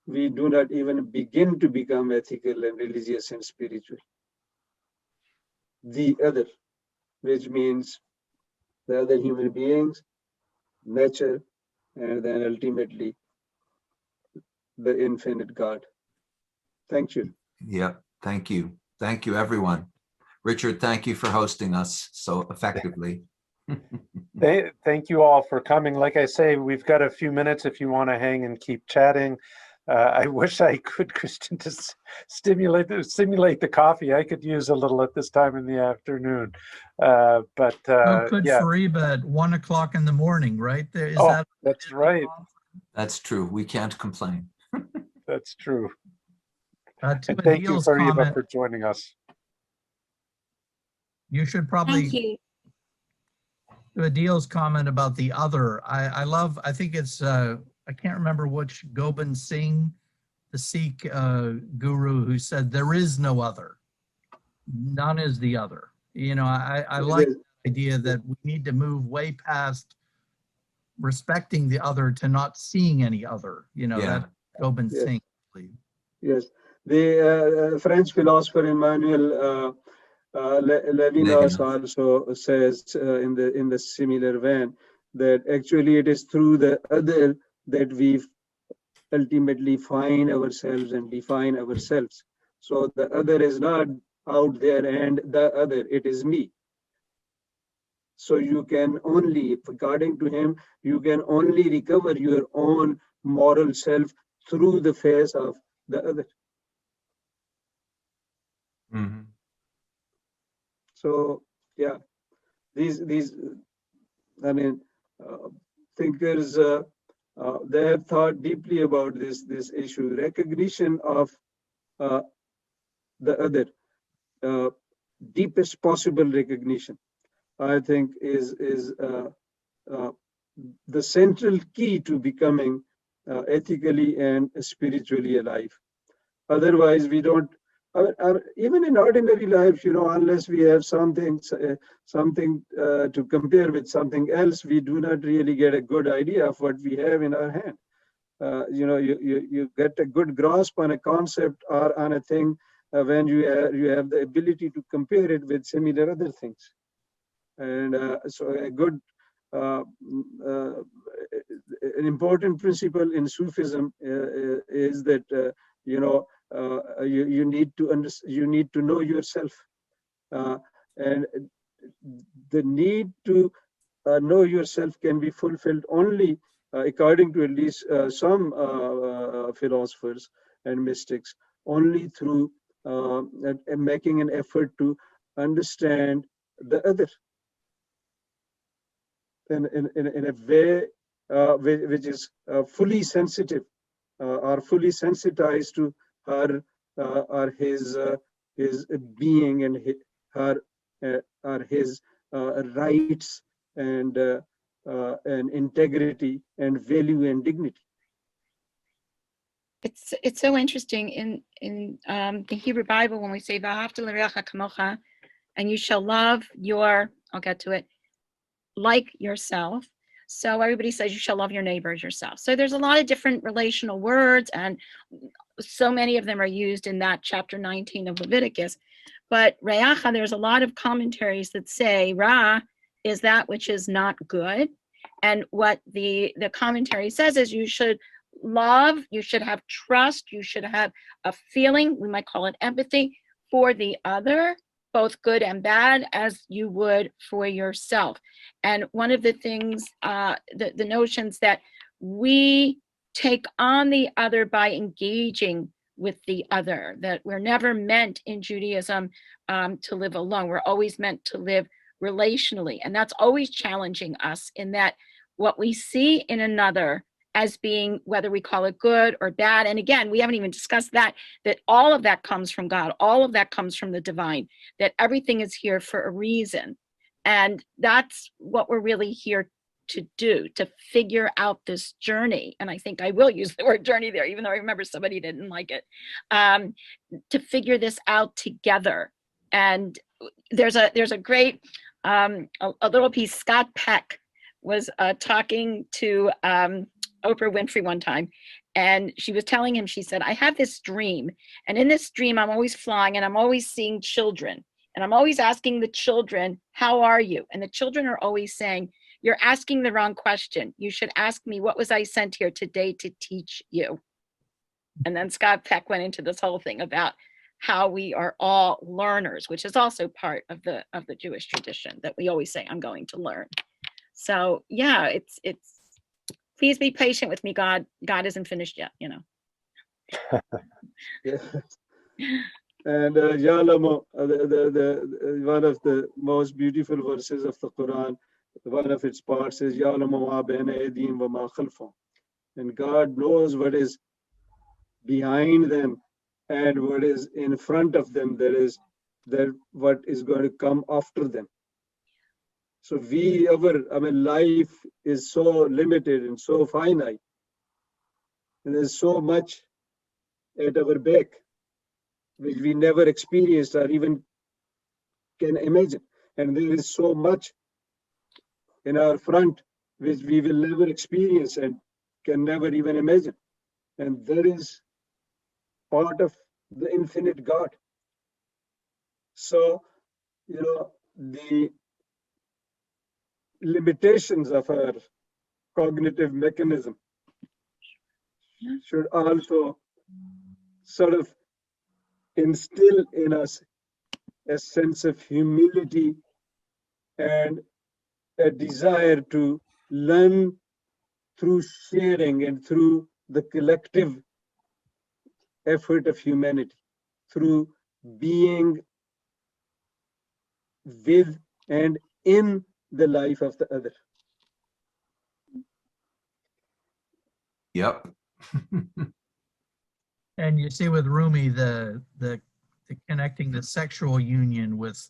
B: we do not even begin to become ethical and religious and spiritual. The other, which means the other human beings, nature, and then ultimately the infinite God. Thank you.
D: Yeah. Thank you. Thank you, everyone. Richard, thank you for hosting us so effectively.
A: Thank you all for coming. Like I say, we've got a few minutes if you want to hang and keep chatting. I wish I could, Christian, to simulate the coffee. I could use a little at this time in the afternoon.
C: How could
A: yeah.
C: Fariba at 1 o'clock in the morning, right? There is
A: That's right.
D: That's true. We can't complain.
A: That's true.
C: To
A: And thank you,
C: Adil's
A: Fariba,
C: comment,
A: for joining us.
C: you should probably,
E: Thank you.
C: to Adil's comment about the other, I think it's, I can't remember which Gobind Singh, the Sikh guru, who said, there is no other. None is the other. You know, I like the idea that we need to move way past respecting the other to not seeing any other. You know,
D: Yeah.
C: that Gobind
B: Yes.
C: Singh, I believe.
B: Yes, the French philosopher Emmanuel Levinas also says in the similar vein that actually it is through the other that we ultimately find ourselves and define ourselves. So the other is not out there and the other, it is me. So you can only, according to him, you can only recover your own moral self through the face of the other.
D: Mm-hmm.
B: So yeah, these I mean, thinkers they have thought deeply about this issue. Recognition of the other, deepest possible recognition, I think, is the central key to becoming ethically and spiritually alive. Otherwise, we don't. Even in ordinary life, you know, unless we have something to compare with something else, we do not really get a good idea of what we have in our hand. You know, you get a good grasp on a concept or on a thing when you have the ability to compare it with similar other things. And so a good an important principle in Sufism is that you need to know yourself, and the need to know yourself can be fulfilled only, according to at least some philosophers and mystics, only through making an effort to understand the other in a way which is fully sensitive or fully sensitized to her or his being and her or his rights and integrity and value and dignity.
G: It's so interesting in the Hebrew Bible when we say "V'ahavta l'reacha kamocha," and you shall love your, I'll get to it, like yourself. So everybody says you shall love your neighbor as yourself. So there's a lot of different relational words, and so many of them are used in that chapter 19 of Leviticus. But reacha, there's a lot of commentaries that say ra is that which is not good. And what the commentary says is you should love, you should have trust, you should have a feeling, we might call it empathy, for the other, both good and bad, as you would for yourself. And one of the things, the notions that we take on the other by engaging with the other, that we're never meant in Judaism to live alone. We're always meant to live relationally. And that's always challenging us in that what we see in another as being, whether we call it good or bad. And again, we haven't even discussed that all of that comes from God. All of that comes from the divine, that everything is here for a reason. And that's what we're really here to do, to figure out this journey. And I think I will use the word journey there, even though I remember somebody didn't like it, to figure this out together. And there's a great, a little piece. Scott Peck was talking to Oprah Winfrey one time, and she was telling him, she said, I have this dream, and in this dream I'm always flying and I'm always seeing children, and I'm always asking the children, how are you? And the children are always saying, you're asking the wrong question. You should ask me, what was I sent here today to teach you? And then Scott Peck went into this whole thing about how we are all learners, which is also part of the Jewish tradition, that we always say, I'm going to learn. So yeah, it's please be patient with me. God isn't finished yet, you know.
B: Yes. And Ya'lamu, one of the most beautiful verses of the Quran, one of its parts is Ya'lamu ma bayna aydihim wa ma khalfahum. And God knows what is behind them and what is in front of them, that what is going to come after them. So life is so limited and so finite, and there's so much at our back which we never experienced or even can imagine, and there is so much in our front which we will never experience and can never even imagine, and that is part of the infinite God. So, the limitations of our cognitive mechanism should also sort of instill in us a sense of humility and a desire to learn through sharing and through the collective effort of humanity, through being with and in the life of the other.
D: Yep.
C: And you see with Rumi, the connecting the sexual union with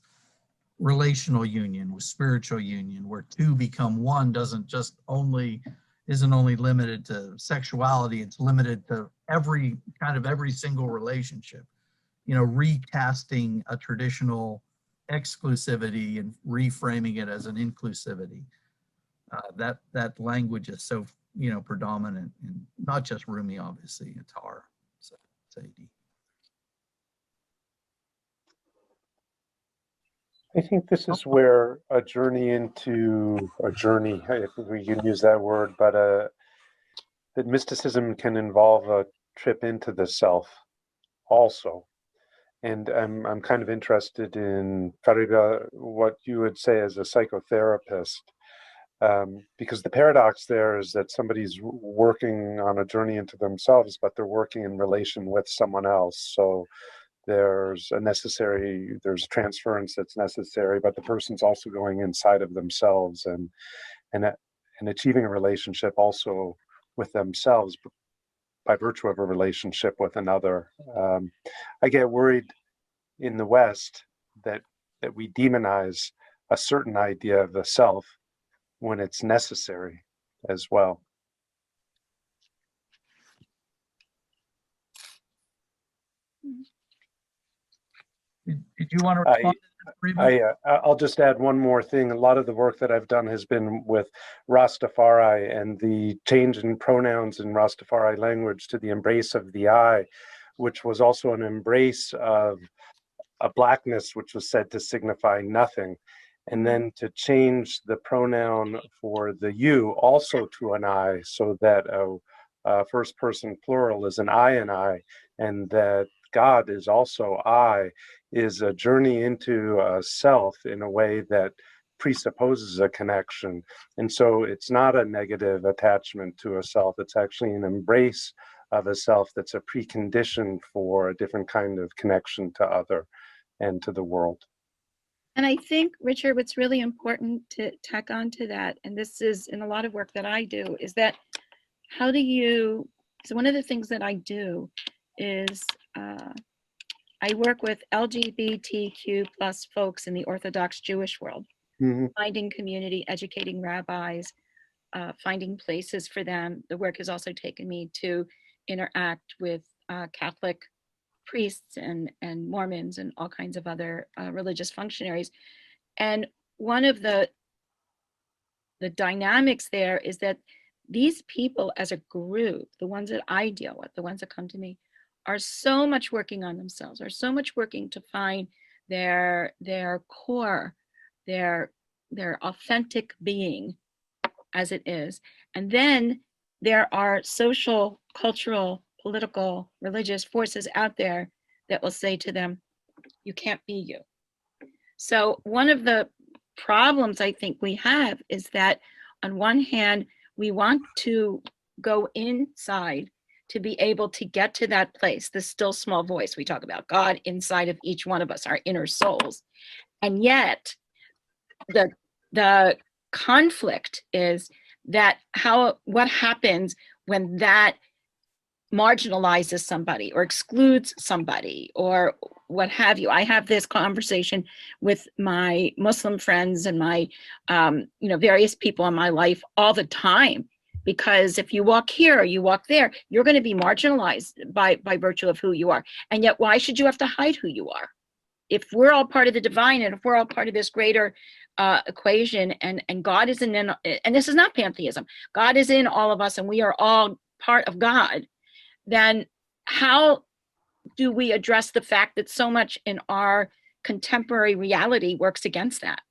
C: relational union, with spiritual union, where two become one, isn't only limited to sexuality, it's limited to every single relationship. Recasting a traditional exclusivity and reframing it as an inclusivity. That language is so predominant in not just Rumi, obviously, it's our Saidi.
A: I think this is where a journey, if we can use that word, but that mysticism can involve a trip into the self also. And I'm kind of interested in, Fariba, what you would say as a psychotherapist, because the paradox there is that somebody's working on a journey into themselves, but they're working in relation with someone else. So there's transference that's necessary, but the person's also going inside of themselves and achieving a relationship also with themselves by virtue of a relationship with another. I get worried in the West that we demonize a certain idea of the self when it's necessary as well.
C: Did you want to respond to that, Fariba?
A: I'll just add one more thing. A lot of the work that I've done has been with Rastafari and the change in pronouns in Rastafari language to the embrace of the I, which was also an embrace of a blackness, which was said to signify nothing. And then to change the pronoun for the you also to an I, so that a first person plural is an I and I, and that God is also I, is a journey into a self in a way that presupposes a connection. And so it's not a negative attachment to a self, it's actually an embrace of a self that's a precondition for a different kind of connection to other and to the world.
G: And I think, Richard, what's really important to tack on to that, and this is in a lot of work that I do, is that so one of the things that I do is I work with LGBTQ plus folks in the Orthodox Jewish world, finding community, educating rabbis, finding places for them. The work has also taken me to interact with Catholic priests and Mormons and all kinds of other religious functionaries. And one of the dynamics there is that these people as a group, the ones that I deal with, the ones that come to me, are so much working on themselves, are so much working to find their core, their authentic being as it is. And then there are social, cultural, political, religious forces out there that will say to them, you can't be you. So one of the problems I think we have is that on one hand, we want to go inside to be able to get to that place, the still small voice we talk about, God inside of each one of us, our inner souls. And yet the conflict is that what happens when that marginalizes somebody or excludes somebody or what have you. I have this conversation with my Muslim friends and my various people in my life all the time, because if you walk here or you walk there, you're going to be marginalized by virtue of who you are. And yet, why should you have to hide who you are? If we're all part of the divine and if we're all part of this greater equation, and God is in, and this is not pantheism, God is in all of us and we are all part of God, then how do we address the fact that so much in our contemporary reality works against that?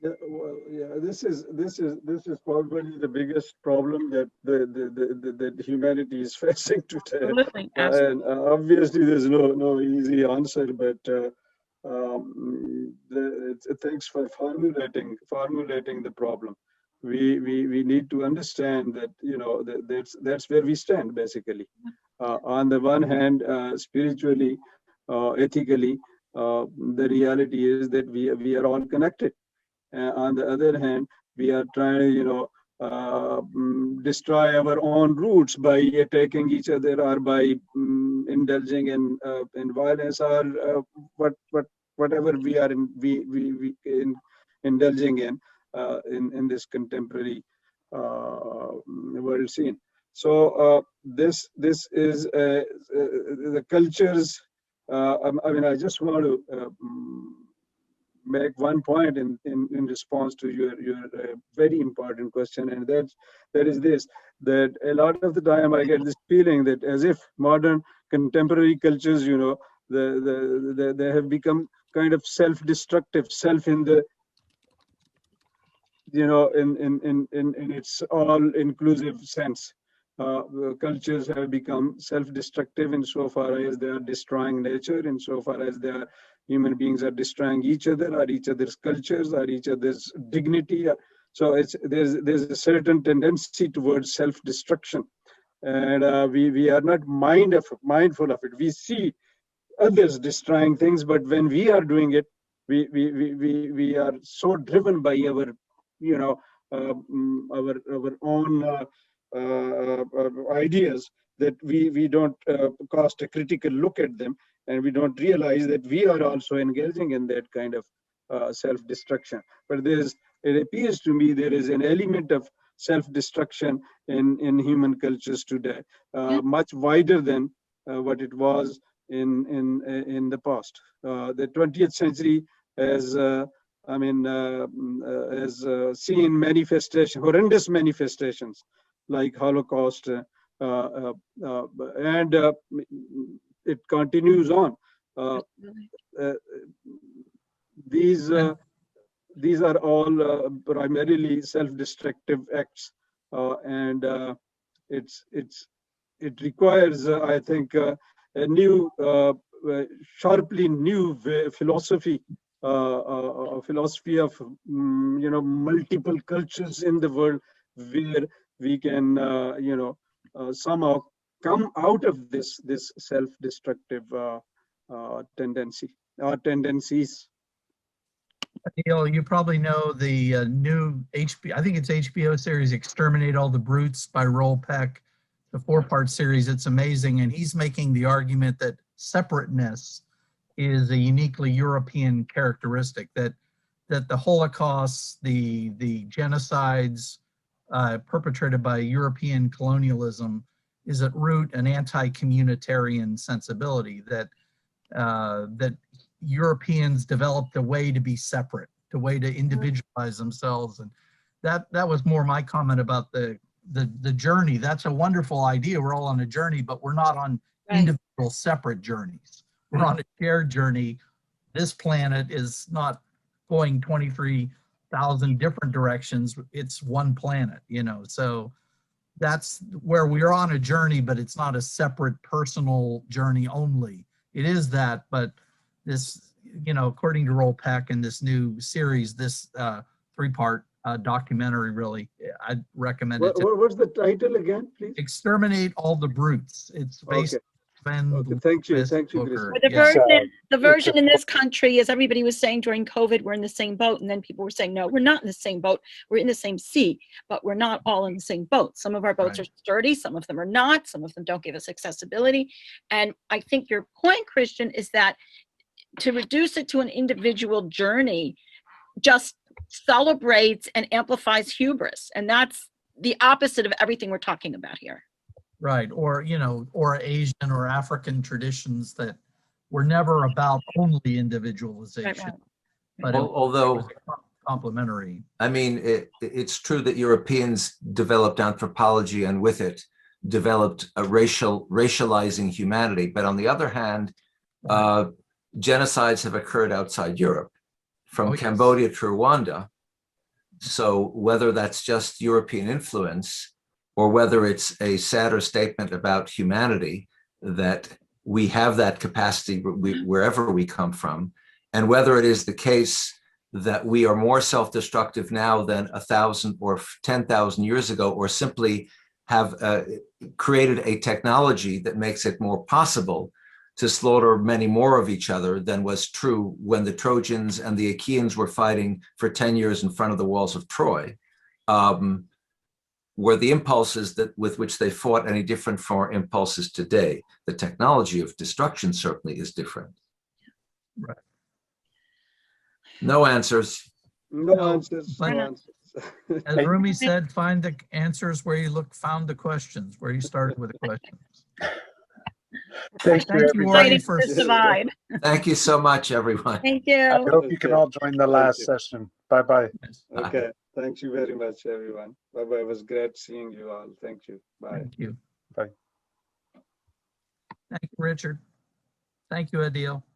B: Yeah, well, yeah, this is probably the biggest problem that that humanity is facing today.
G: Absolutely, absolutely.
B: And obviously, there's no easy answer, but thanks for formulating the problem. We need to understand that that's where we stand basically. On the one hand, spiritually, ethically, the reality is that we are all connected. On the other hand, we are trying to, destroy our own roots by attacking each other or by indulging in violence or whatever we are indulging in this contemporary world scene. So this is the cultures. I just want to make one point in response to your very important question, and that is this: that a lot of the time I get this feeling that as if modern contemporary cultures, they have become kind of self-destructive, self in the, in its all-inclusive sense. Cultures have become self-destructive insofar as they are destroying nature, insofar as they are human beings are destroying each other, or each other's cultures, or each other's dignity. So there's a certain tendency towards self-destruction, and we are not mindful of it. We see others destroying things, but when we are doing it, we are so driven by our our own ideas that we don't cast a critical look at them, and we don't realize that we are also engaging in that kind of self-destruction. But it appears to me there is an element of self-destruction in human cultures today, much wider than what it was in the past. The 20th century has seen horrendous manifestations like Holocaust, and it continues on. These are all primarily self-destructive acts, and it requires, I think, a new, sharply new philosophy, a philosophy of multiple cultures in the world, where we can somehow come out of this self-destructive tendency or tendencies.
C: Adeel, you probably know the new I think it's HBO series, Exterminate All the Brutes by Roll Peck, the 4-part series. It's amazing. And he's making the argument that separateness is a uniquely European characteristic, that the Holocaust, the genocides perpetrated by European colonialism is at root an anti-communitarian sensibility, that Europeans developed a way to be separate, a way to individualize themselves. And that was more my comment about the journey. That's a wonderful idea. We're all on a journey, but we're not on individual separate journeys. We're on a shared journey. This planet is not going 23,000 different directions. It's one planet, so that's where we're on a journey, but it's not a separate personal journey only. It is that, but this, according to Roll Peck in this new series, this 3-part documentary, really, I'd recommend it.
B: What's the title again, please?
C: Exterminate All the Brutes. It's based on
B: Thank you, Chris.
G: The version in this country, as everybody was saying during COVID, we're in the same boat, and then people were saying, no, we're not in the same boat. We're in the same sea, but we're not all in the same boat. Some of our boats are sturdy, some of them are not, some of them don't give us accessibility. And I think your point, Christian, is that to reduce it to an individual journey just celebrates and amplifies hubris, and that's the opposite of everything we're talking about here.
C: Right, or or Asian or African traditions that were never about only individualization, but although complementary.
D: I mean, it's true that Europeans developed anthropology, and with it developed a racializing humanity. But on the other hand, genocides have occurred outside Europe, from Cambodia to Rwanda. So whether that's just European influence, or whether it's a sadder statement about humanity, that we have that capacity wherever we come from, and whether it is the case that we are more self-destructive now than 1,000 or 10,000 years ago, or simply have created a technology that makes it more possible to slaughter many more of each other than was true when the Trojans and the Achaeans were fighting for 10 years in front of the walls of Troy. Were the impulses with which they fought any different from our impulses today? The technology of destruction certainly is different.
C: Right.
D: No answers.
B: No answers.
C: As Rumi said, find the answers where you found the questions, where you started with the questions.
A: Thank you, everybody.
D: Thank you so much, everyone.
G: Thank you.
A: I hope you can all join the last session. Bye-bye.
B: Okay. Thank you very much, everyone. Bye-bye. It was great seeing you all. Thank you. Bye.
C: Thank you.
A: Bye.
C: Thank you, Richard. Thank you, Adeel.